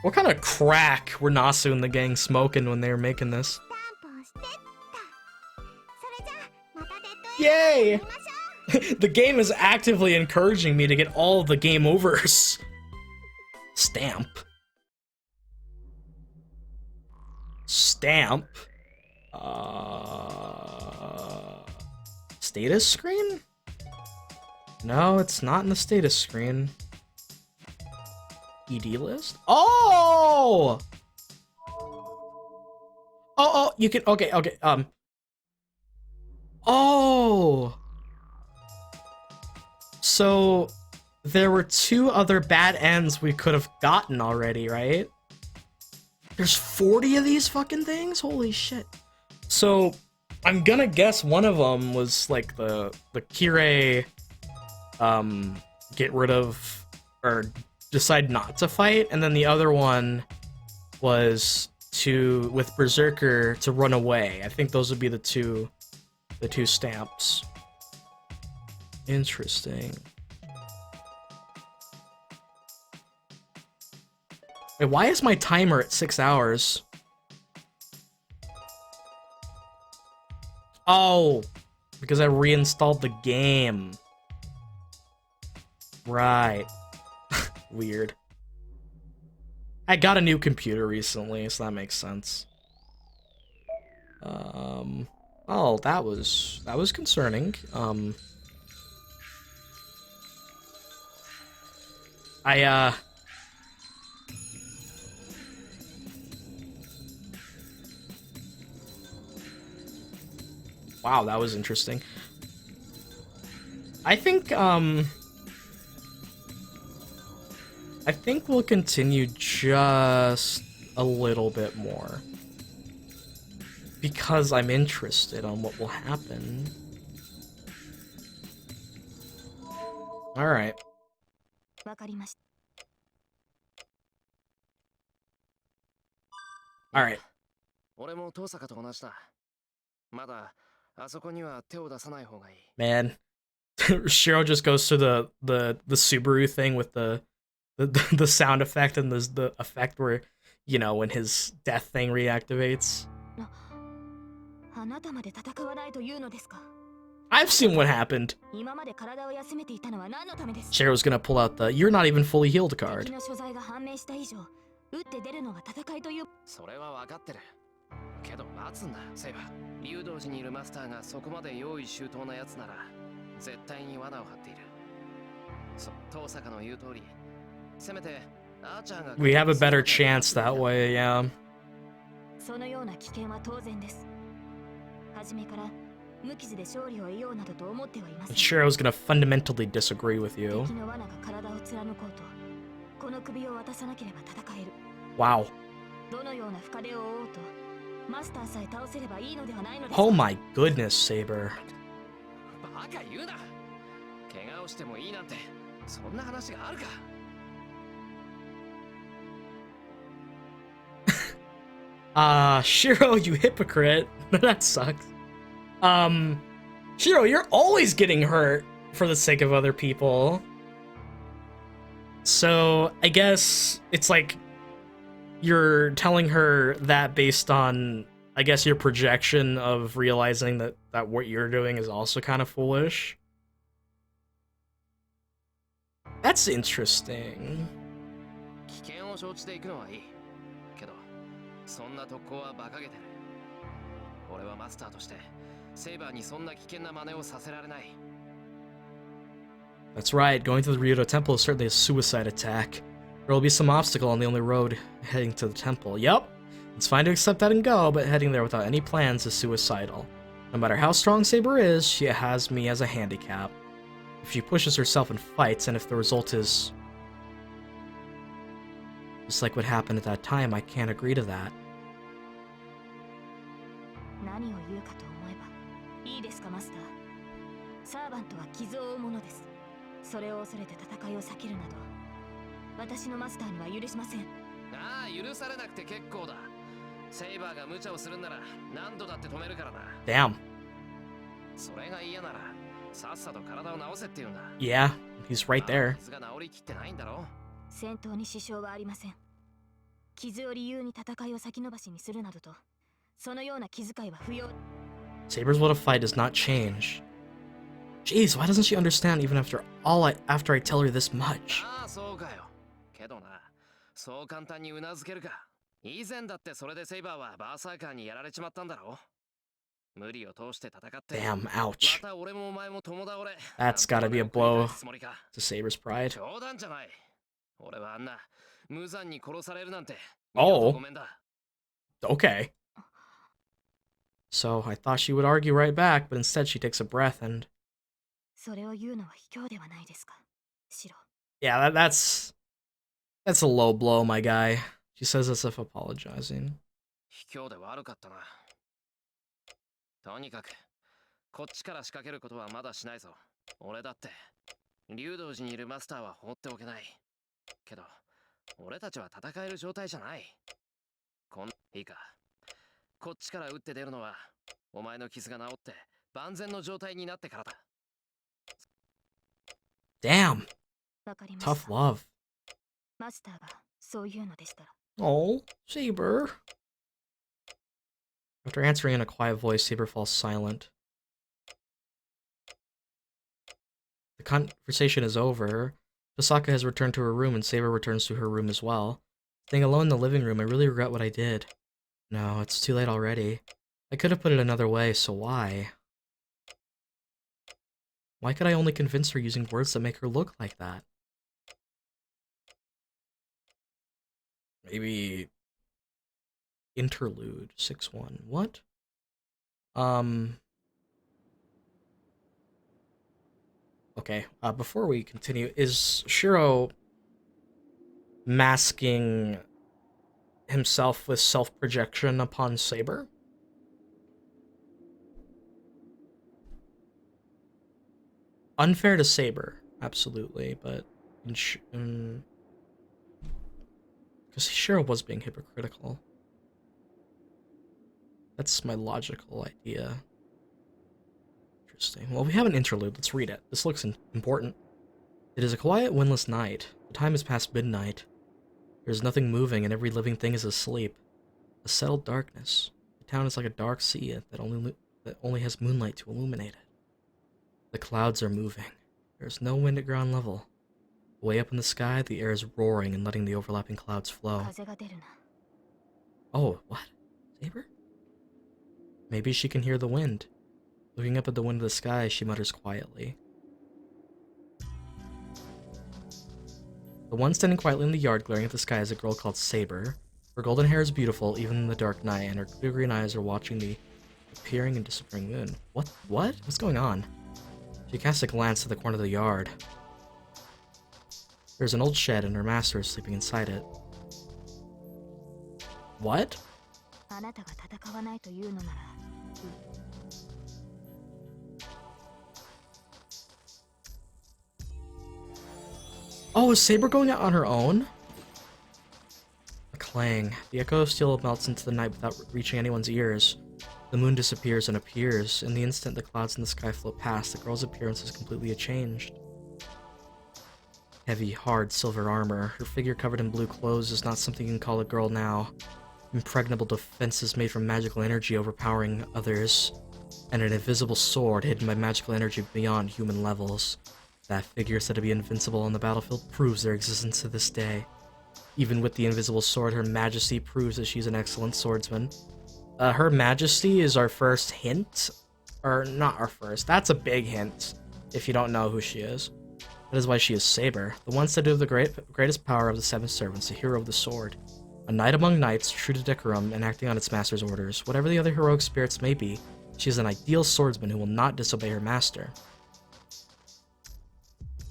What kind of crack were Nasu and the gang smoking when they were making this? Yay! The game is actively encouraging me to get all of the game overs. Stamp. Stamp. Status screen? No, it's not in the status screen. ED list? Oh! Oh, you can, okay, oh! So, there were 2 other bad ends we could have gotten already, right? There's 40 of these fucking things? Holy shit. So, I'm gonna guess one of them was like the Kirei, get rid of, or decide not to fight, and then the other one was with Berserker, to run away. I think those would be the two stamps. Interesting. Wait, why is my timer at 6 hours? Oh, because I reinstalled the game. Right. Weird. I got a new computer recently, so that makes sense. Oh, that was concerning. Wow, that was interesting. I think we'll continue just a little bit more. Because I'm interested on what will happen. Alright. Alright. Man. Shiro just goes to the Subaru thing with the sound effect and the effect where, you know, when his death thing reactivates. I've seen what happened. Shiro's gonna pull out the "you're not even fully healed" card. We have a better chance that way, yeah. Shiro's gonna fundamentally disagree with you. Wow. Oh my goodness, Saber. Shiro, you hypocrite. That sucks. Shiro, you're always getting hurt for the sake of other people. So, I guess it's like you're telling her that based on, I guess, your projection of realizing that what you're doing is also kind of foolish. That's interesting. 危険を承知で行くのはいい。けど、そんな特攻は馬鹿げてる。俺はマスターとして、セイバーにそんな危険な真似をさせられない。That's right, going to the Ryudo Temple is certainly a suicide attack. There will be some obstacle on the only road heading to the temple. Yep, it's fine to accept that and go, but heading there without any plans is suicidal. No matter how strong Saber is, she has me as a handicap. If she pushes herself and fights, and if the result is just like what happened at that time, I can't agree to that. 何を言うかと思えばいいですかマスター。サーバントは傷を負うものです。それを恐れて戦いを避けるなど私のマスターには許しません。ああ、許されなくて結構だ。セイバーが無茶をするんなら何度だって止めるからな。Damn. それが嫌ならさっさと体を治せって言うんだ。Yeah, he's right there. 傷が治りきってないんだろ。戦闘に支障はありません。傷を理由に戦いを先延ばしにするなどとそのような気遣いは不要。 Saber's will to fight does not change. Jeez, why doesn't she understand even after I tell her this much? ああ、そうかよ。けどな、そう簡単にうなずけるか。以前だってそれでセイバーはバーサーカーにやられちまったんだろ。無理を通して戦って。 Damn, ouch. また俺もお前も友倒れ。 That's gotta be a blow つもりか。 to Saber's pride. 冗談じゃない。俺はあんな無残に殺されるなんて。 Oh. ごめんだ。 Okay. So I thought she would argue right back, but instead she takes a breath and... それを言うのは卑怯ではないですか、シロ。 Yeah, that's a low blow, my guy. She says as if apologizing. 卑怯で悪かったな。とにかくこっちから仕掛けることはまだしないぞ。俺だって竜道寺にいるマスターは放っておけない。けど俺たちは戦える状態じゃない。いいか、こっちから打って出るのはお前の傷が治って万全の状態になってからだ。 Damn. わかりました。 Tough love. マスターがそういうのでしたら。 Oh, Saber. After answering in a quiet voice, Saber falls silent. The conversation is over. Tosaka has returned to her room, and Saber returns to her room as well. Staying alone in the living room, I really regret what I did. No, it's too late already. I could have put it another way, so why? Why could I only convince her using words that make her look like that? Maybe... Interlude 6-1. What? Okay, before we continue, is Shiro masking himself with self-projection upon Saber? Unfair to Saber, absolutely, but... because Shiro was being hypocritical. That's my logical idea. Interesting. Well, we have an interlude. Let's read it. This looks important. It is a quiet, windless night. The time is past midnight. There is nothing moving, and every living thing is asleep. A settled darkness. The town is like a dark sea that only has moonlight to illuminate it. The clouds are moving. There is no wind at ground level. Way up in the sky, the air is roaring and letting the overlapping clouds flow. Oh, what? Saber? Maybe she can hear the wind. Looking up at the wind of the sky, she mutters quietly. The one standing quietly in the yard glaring at the sky is a girl called Saber. Her golden hair is beautiful, even in the dark night, and her clear green eyes are watching the appearing and disappearing moon. What? What's going on? She casts a glance to the corner of the yard. There's an old shed, and her master is sleeping inside it. What? Oh, is Saber going out on her own? A playing. The echo of steel melts into the night without reaching anyone's ears. The moon disappears and appears. In the instant the clouds in the sky float past, the girl's appearance is completely changed. Heavy, hard silver armor. Her figure covered in blue clothes is not something you can call a girl now. Impregnable defenses made from magical energy overpowering others, and an invisible sword hidden by magical energy beyond human levels. That figure said to be invincible on the battlefield proves their existence to this day. Even with the invisible sword, Her Majesty proves that she's an excellent swordsman. Her Majesty is our first hint, or not our first, that's a big hint if you don't know who she is. That is why she is Saber, the one said to have the greatest power of the seven servants, the hero of the sword. A knight among knights, true to decorum and acting on its master's orders. Whatever the other heroic spirits may be, she is an ideal swordsman who will not disobey her master.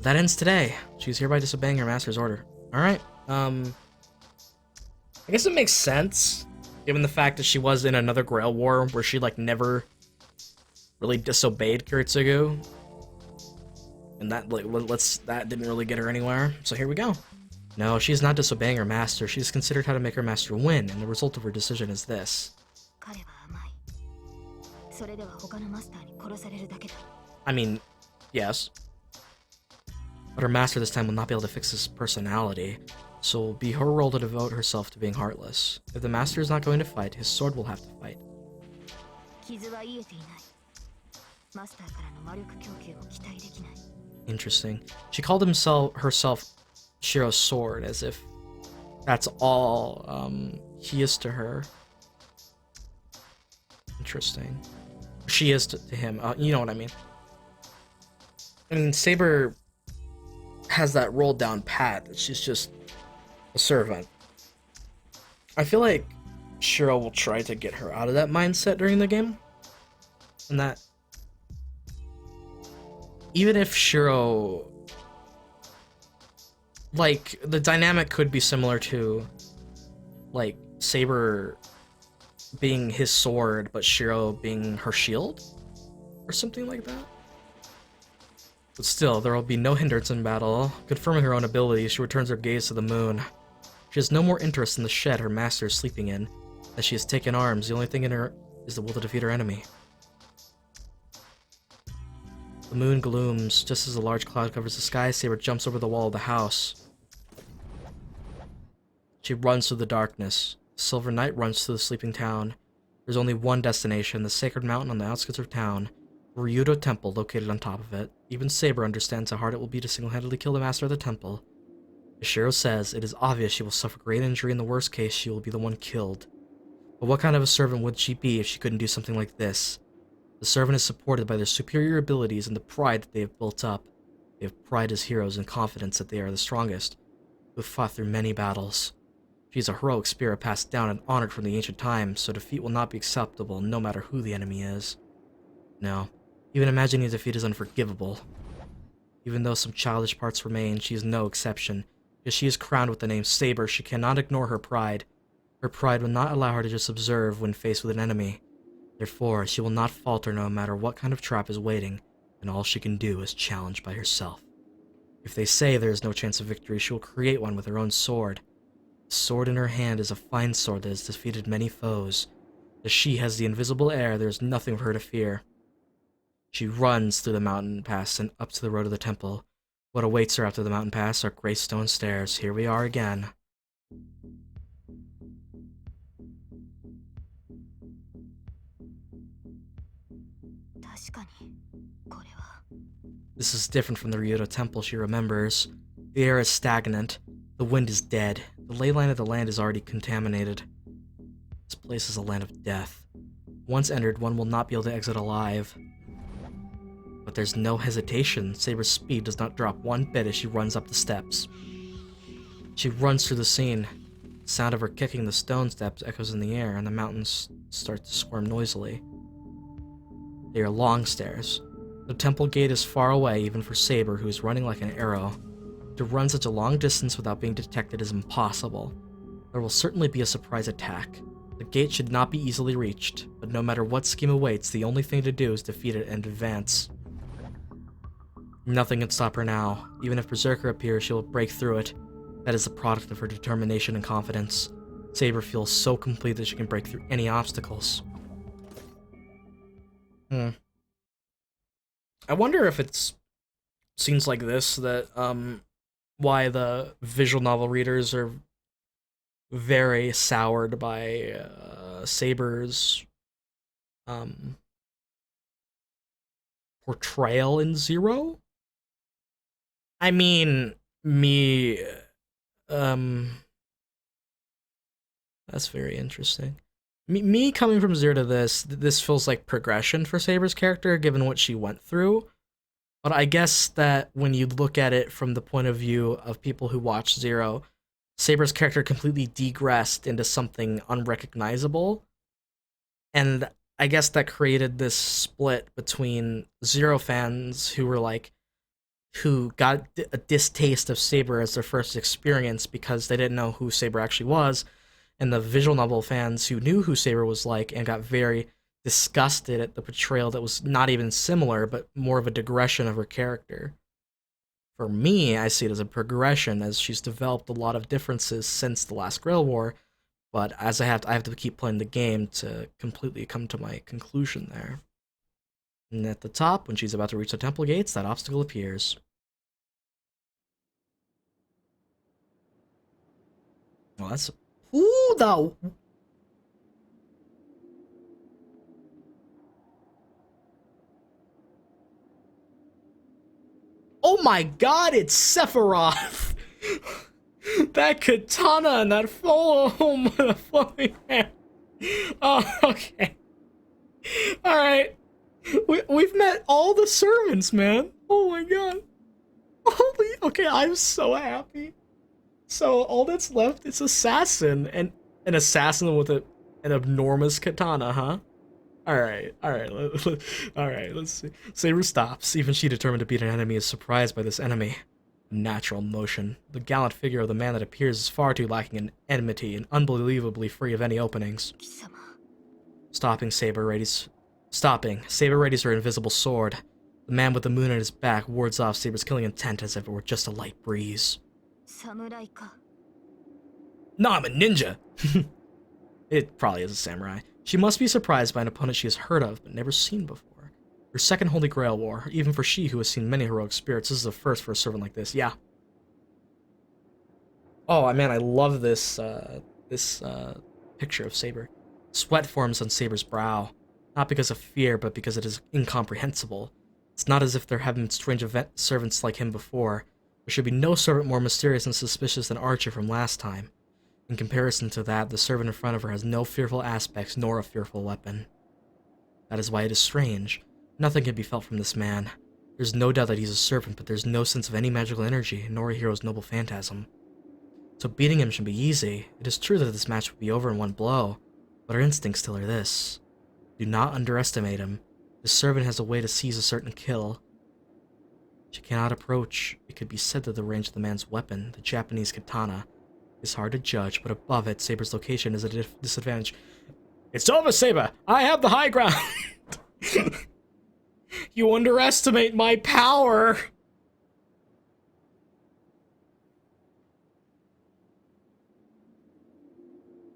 That ends today. She's hereby disobeying her master's order. Alright, I guess it makes sense, given the fact that she was in another Grail War where she, like, never really disobeyed Kiritsugu. And that, like, that didn't really get her anywhere. So here we go. No, she's not disobeying her master. She's considered how to make her master win, and the result of her decision is this. I mean, yes. But her master this time will not be able to fix his personality, so it will be her role to devote herself to being heartless. If the master is not going to fight, his sword will have to fight. Interesting. She called herself Shiro's sword, as if that's all he is to her. Interesting. She is to him. You know what I mean. I mean, Saber has that role down pat, that she's just a servant. I feel like Shiro will try to get her out of that mindset during the game. And that even if Shiro, like, the dynamic could be similar to, like, Saber being his sword, but Shiro being her shield, or something like that. But still, there will be no hindrance in battle. Confirming her own ability, she returns her gaze to the moon. She has no more interest in the shed her master is sleeping in. As she has taken arms, the only thing in her is the will to defeat her enemy. The moon glooms. Just as a large cloud covers the sky, Saber jumps over the wall of the house. She runs through the darkness. The Silver Knight runs through the sleeping town. There's only one destination, the sacred mountain on the outskirts of town. Ryudo Temple located on top of it. Even Saber understands how hard it will be to single-handedly kill the master of the temple. As Shiro says, it is obvious she will suffer great injury. In the worst case, she will be the one killed. But what kind of a servant would she be if she couldn't do something like this? The servant is supported by their superior abilities and the pride that they have built up. They have pride as heroes and confidence that they are the strongest, who have fought through many battles. She is a heroic spirit passed down and honored from the ancient times, so defeat will not be acceptable no matter who the enemy is. No, even imagining defeat is unforgivable. Even though some childish parts remain, she is no exception. Because she is crowned with the name Saber, she cannot ignore her pride. Her pride will not allow her to just observe when faced with an enemy. Therefore, she will not falter no matter what kind of trap is waiting, and all she can do is challenge by herself. If they say there is no chance of victory, she will create one with her own sword. The sword in her hand is a fine sword that has defeated many foes. As she has the invisible air, there is nothing for her to fear. She runs through the mountain pass and up to the road to the temple. What awaits her after the mountain pass are great stone stairs. Here we are again. This is different from the Ryudo Temple she remembers. The air is stagnant. The wind is dead. The ley line of the land is already contaminated. This place is a land of death. Once entered, one will not be able to exit alive. But there's no hesitation. Saber's speed does not drop one bit as she runs up the steps. She runs through the scene. The sound of her kicking the stone steps echoes in the air, and the mountains start to squirm noisily. They are long stairs. The temple gate is far away, even for Saber, who is running like an arrow. To run such a long distance without being detected is impossible. There will certainly be a surprise attack. The gate should not be easily reached, but no matter what scheme awaits, the only thing to do is defeat it and advance. Nothing can stop her now. Even if Berserker appears, she will break through it. That is the product of her determination and confidence. Saber feels so complete that she can break through any obstacles. I wonder if it's scenes like this that why the visual novel readers are very soured by Saber's portrayal in Zero. I mean, me that's very interesting. Me coming from Zero to this feels like progression for Saber's character given what she went through. But I guess that when you look at it from the point of view of people who watch Zero, Saber's character completely degressed into something unrecognizable. And I guess that created this split between Zero fans who got a distaste of Saber as their first experience because they didn't know who Saber actually was, and the visual novel fans who knew who Saber was like and got very disgusted at the portrayal that was not even similar, but more of a digression of her character. For me, I see it as a progression, as she's developed a lot of differences since the last Grail War, but as I have to keep playing the game to completely come to my conclusion there. And at the top, when she's about to reach the temple gates, that obstacle appears. Well, that's... Who the... Oh my god, it's Sephiroth! That katana and that follow home with a floating hand. Oh, okay. Alright. We've met all the servants, man. Oh my god. Holy... Okay, I'm so happy. So all that's left is assassin, and an assassin with an enormous katana, huh? Alright, alright, let's see. Saber stops. Even she, determined to beat an enemy, is surprised by this enemy. Natural motion. The gallant figure of the man that appears is far too lacking in enmity and unbelievably free of any openings. Stopping, Saber readies her invisible sword. The man with the moon at his back wards off Saber's killing intent as if it were just a light breeze. No, I'm a ninja! It probably is a samurai. She must be surprised by an opponent she has heard of, but never seen before. Her second Holy Grail War, even for she who has seen many heroic spirits, this is a first for a servant like this, yeah. Oh, man, I love this, picture of Saber. Sweat forms on Saber's brow. Not because of fear, but because it is incomprehensible. It's not as if there haven't been strange servants like him before. There should be no servant more mysterious and suspicious than Archer from last time. In comparison to that, the servant in front of her has no fearful aspects nor a fearful weapon. That is why it is strange. Nothing can be felt from this man. There's no doubt that he's a servant, but there's no sense of any magical energy, nor a hero's noble phantasm. So beating him should be easy. It is true that this match would be over in one blow, but our instincts tell her this. Do not underestimate him. This servant has a way to seize a certain kill. She cannot approach. It could be said that the range of the man's weapon, the Japanese katana, is hard to judge, but above it, Saber's location is a disadvantage. It's over, Saber! I have the high ground! You underestimate my power!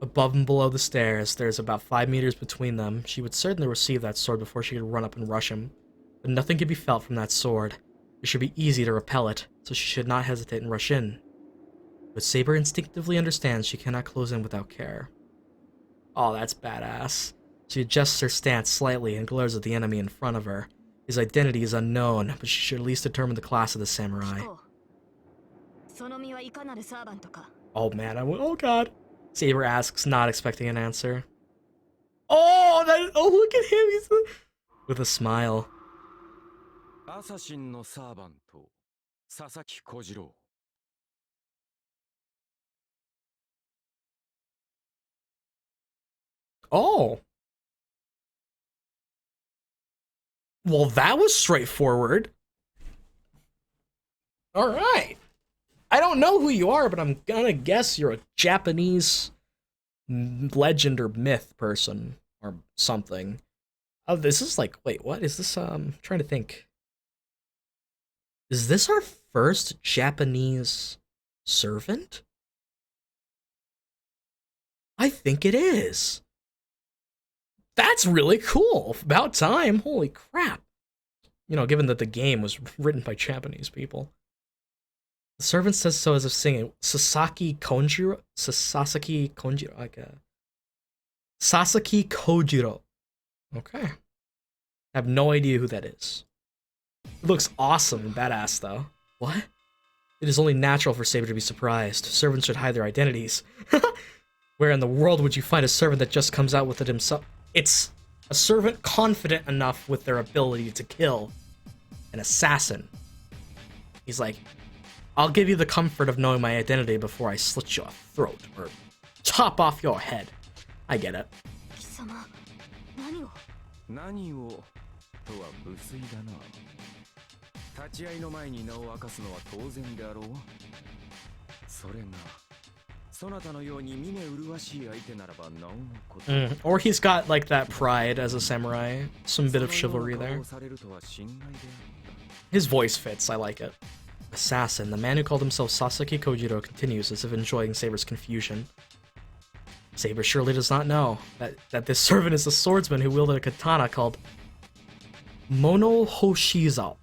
Above and below the stairs, there's about 5 meters between them. She would certainly receive that sword before she could run up and rush him. But nothing could be felt from that sword. It should be easy to repel it, so she should not hesitate and rush in. But Saber instinctively understands she cannot close in without care. Oh, that's badass. She adjusts her stance slightly and glares at the enemy in front of her. His identity is unknown, but she should at least determine the class of the samurai. Oh man, oh god. Saber asks, not expecting an answer. Oh, look at him, with a smile. Oh. Well, that was straightforward. Alright. I don't know who you are, but I'm gonna guess you're a Japanese legend or myth person or something. Oh, this is like, wait, what is this? Trying to think. Is this our first Japanese servant? I think it is. That's really cool. About time. Holy crap. You know, given that the game was written by Japanese people. The servant says so as if singing Sasaki Konjiro. Sasaki Konjiro. Like a Sasaki Kojiro. Okay. I have no idea who that is. It looks awesome and badass, though. What? It is only natural for Saber to be surprised. Servants should hide their identities. Where in the world would you find a servant that just comes out with it himself? It's a servant confident enough with their ability to kill an assassin. He's like, I'll give you the comfort of knowing my identity before I slit your throat or chop off your head. I get it. 貴様、何を？何をとは無粋だな。立ち会いの前に名を明かすのは当然であろう。それがそなたのように見目麗しい相手ならばなおのこと。Or he's got like that pride as a samurai, some bit of chivalry there. His voice fits, I like it. Assassin, the man who called himself Sasaki Kojiro, continues as if enjoying Saber's confusion. Saber surely does not know that this servant is a swordsman who wielded a katana called Mono Hoshizao.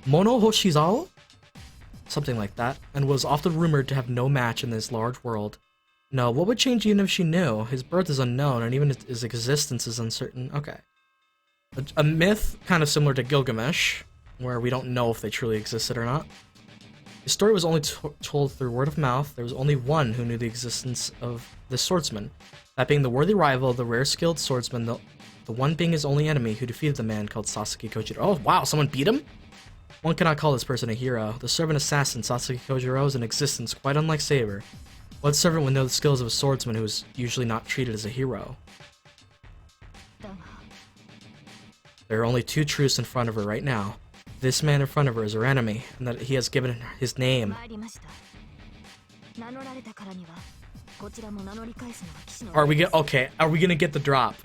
Mono Hoshizao? Something like that, and was often rumored to have no match in this large world. No, what would change even if she knew? His birth is unknown, and even his existence is uncertain. Okay. A myth kind of similar to Gilgamesh, where we don't know if they truly existed or not. His story was only told through word of mouth. There was only one who knew the existence of this swordsman, that being the worthy rival of the rare skilled swordsman, the one being his only enemy who defeated the man called Sasaki Kojiro. Oh wow, someone beat him? One cannot call this person a hero. The servant assassin Sasaki Kojiro is in existence quite unlike Saber. What servant would know the skills of a swordsman who is usually not treated as a hero? There are only two truths in front of her right now. This man in front of her is her enemy, and that he has given her his name. Are we gonna get the drop?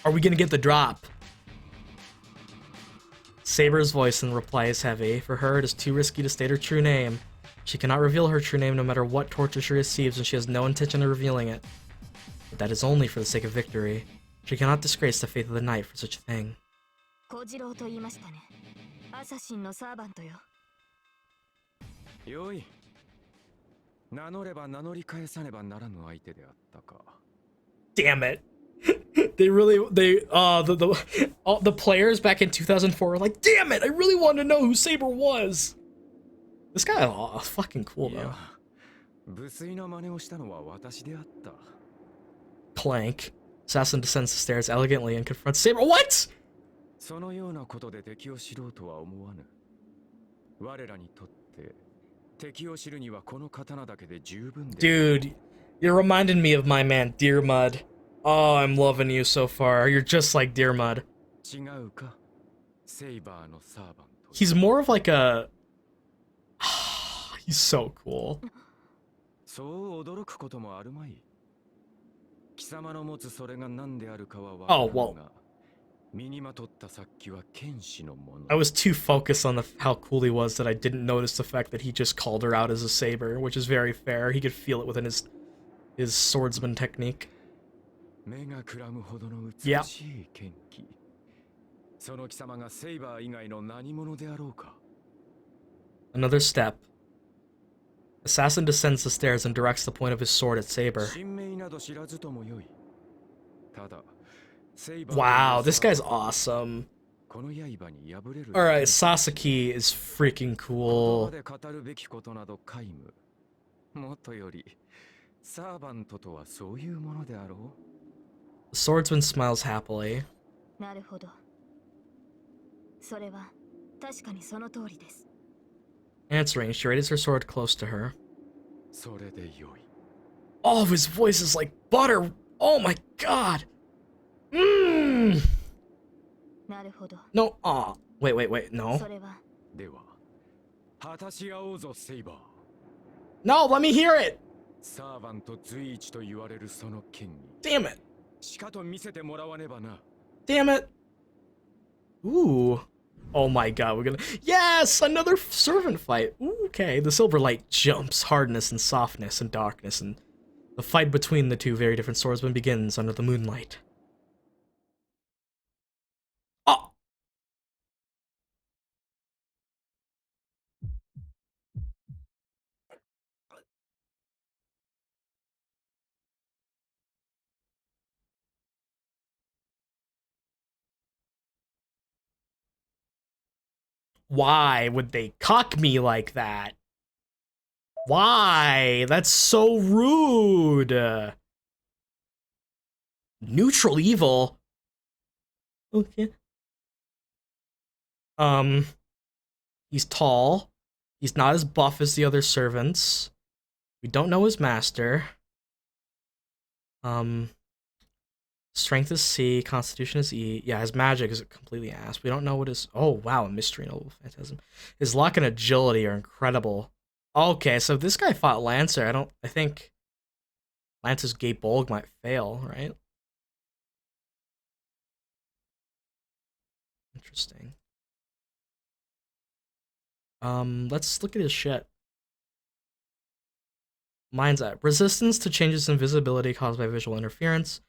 Are we gonna get the drop? Saber's voice in reply is heavy. For her, it is too risky to state her true name. She cannot reveal her true name no matter what torture she receives, and she has no intention of revealing it. But that is only for the sake of victory. She cannot disgrace the faith of the knight for such a thing. Damn it. The players back in 2004 were like, damn it, I really wanted to know who Saber was. This guy is fucking cool though. Clank. Assassin descends the stairs elegantly and confronts Saber. What? Dude, you're reminding me of my man, Dear Mud. Oh, I'm loving you so far. You're just like Dear Mud. He's more of like a... He's so cool. Oh, well. I was too focused on how cool he was that I didn't notice the fact that he just called her out as a saber, which is very fair. He could feel it within his swordsman technique. Yeah. Another step. Assassin descends the stairs and directs the point of his sword at Saber. Wow, this guy's awesome. Alright, Sasaki is freaking cool. The swordsman smiles happily. Answering, she raises her sword close to her. All of his voice is like butter. Oh my god. Mmm. No, wait, no. No, let me hear it. Damn it. Damn it. Ooh. Oh my god, we're gonna... Yes! Another servant fight! Ooh, okay, the silver light jumps, hardness and softness and darkness and The fight between the two very different swordsmen begins under the moonlight. Oh! Why would they cock me like that? Why? That's so rude. Neutral evil. Okay. Um, he's tall. He's not as buff as the other servants. We don't know his master. Um, strength is C, constitution is E. Yeah, his magic is completely ass. We don't know what his. Oh wow, a mystery noble phantasm. His luck and agility are incredible. Okay, so this guy fought Lancer. I think Lancer's Gate Bolg might fail, right? Interesting. Let's look at his shit. Mind's Eye. Resistance to changes in visibility caused by visual interference,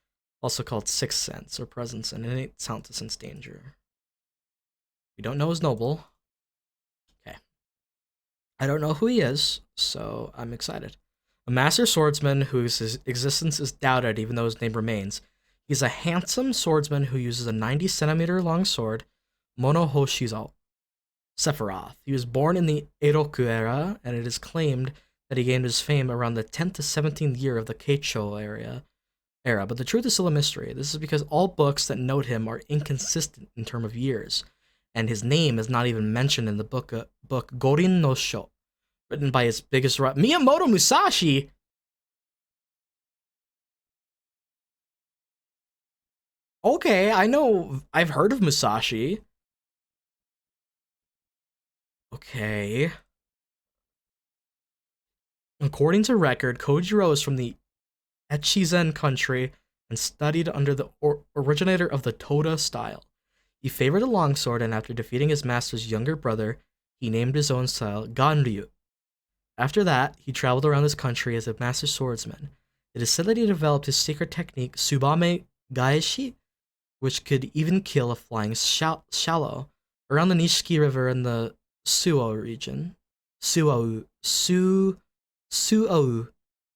also called Sixth Sense or Presence, and innate sound to sense danger. We don't know his noble. Okay. I don't know who he is, so I'm excited. A master swordsman whose existence is doubted even though his name remains. He's a handsome swordsman who uses a 90-centimeter long sword, Mono Hoshizo Sephiroth. He was born in the Eiroku era, and it is claimed that he gained his fame around the 10th to 17th year of the Keicho era, but the truth is still a mystery. This is because all books that note him are inconsistent in terms of years, and his name is not even mentioned in the book Gorin no Sho, written by his biggest rival, Miyamoto Musashi. Okay, I know, I've heard of Musashi. Okay. According to record, Kojiro is from the Echizen country and studied under the originator of the Toda style. He favored a longsword, and after defeating his master's younger brother, he named his own style Ganryu. After that, he traveled around his country as a master swordsman. It is said that he developed his secret technique, Tsubame Gaeshi, which could even kill a flying shallow around the Nishiki River in the Suo region. Suo.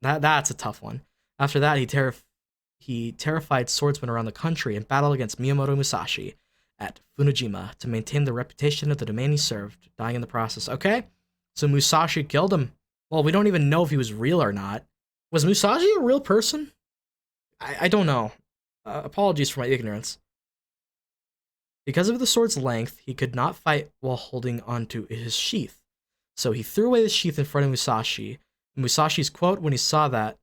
That's a tough one. After that, he terrified swordsmen around the country and battled against Miyamoto Musashi at Funujima to maintain the reputation of the domain he served, dying in the process. Okay, so Musashi killed him. Well, we don't even know if he was real or not. Was Musashi a real person? I don't know. Apologies for my ignorance. Because of the sword's length, he could not fight while holding onto his sheath. So he threw away the sheath in front of Musashi. Musashi's quote when he saw that,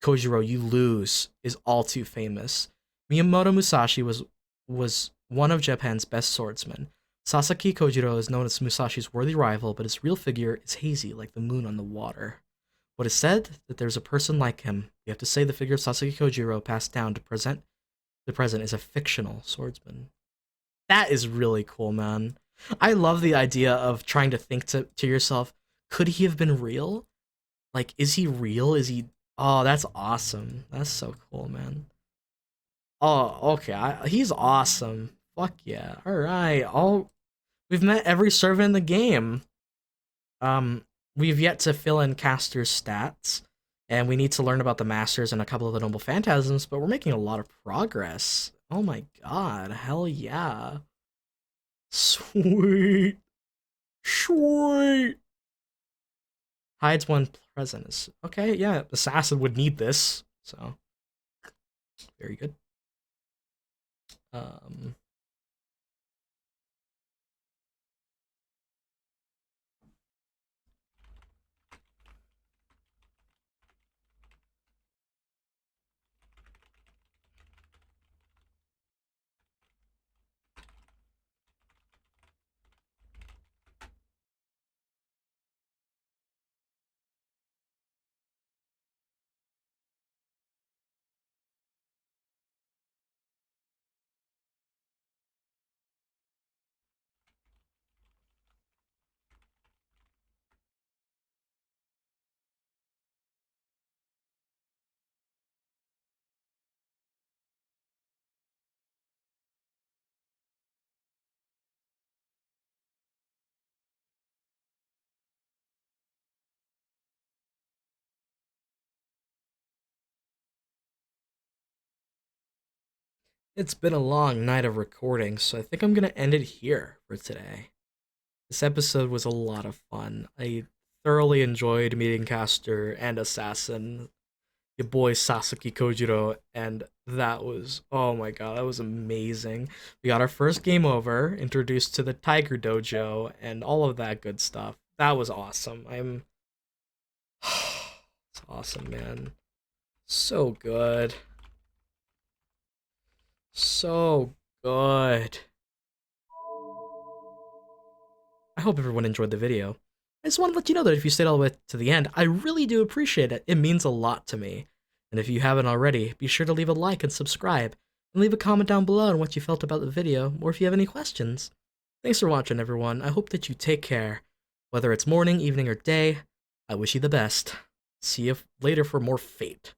"Kojiro, you lose," is all too famous. Miyamoto Musashi was one of Japan's best swordsmen. Sasaki Kojiro is known as Musashi's worthy rival, but his real figure is hazy like the moon on the water. What is said that there's a person like him. We have to say the figure of Sasaki Kojiro passed down to the present is a fictional swordsman. That is really cool, man. I love the idea of trying to think to yourself, could he have been real? Like, is he real? Is he... Oh, that's awesome. That's so cool, man. Oh, okay. He's awesome. Fuck yeah. Alright. We've met every servant in the game. We've yet to fill in Caster's stats, and we need to learn about the Masters and a couple of the Noble Phantasms, but we're making a lot of progress. Oh my god. Hell yeah. Sweet. Sweet. Hides one present. Okay, yeah, assassin would need this, so very good. Um, It's been a long night of recording, so I think I'm gonna end it here for today. This episode was a lot of fun. I thoroughly enjoyed meeting Caster and Assassin, your boy Sasuke Kojiro, and that was, oh my god, that was amazing. We got our first game over, introduced to the Tiger Dojo, and all of that good stuff. That was awesome. It's awesome, man. So good. So good. I hope everyone enjoyed the video. I just want to let you know that if you stayed all the way to the end, I really do appreciate it. It means a lot to me. And if you haven't already, be sure to leave a like and subscribe, and leave a comment down below on what you felt about the video, or if you have any questions. Thanks for watching, everyone. I hope that you take care. Whether it's morning, evening, or day, I wish you the best. See you later for more Fate.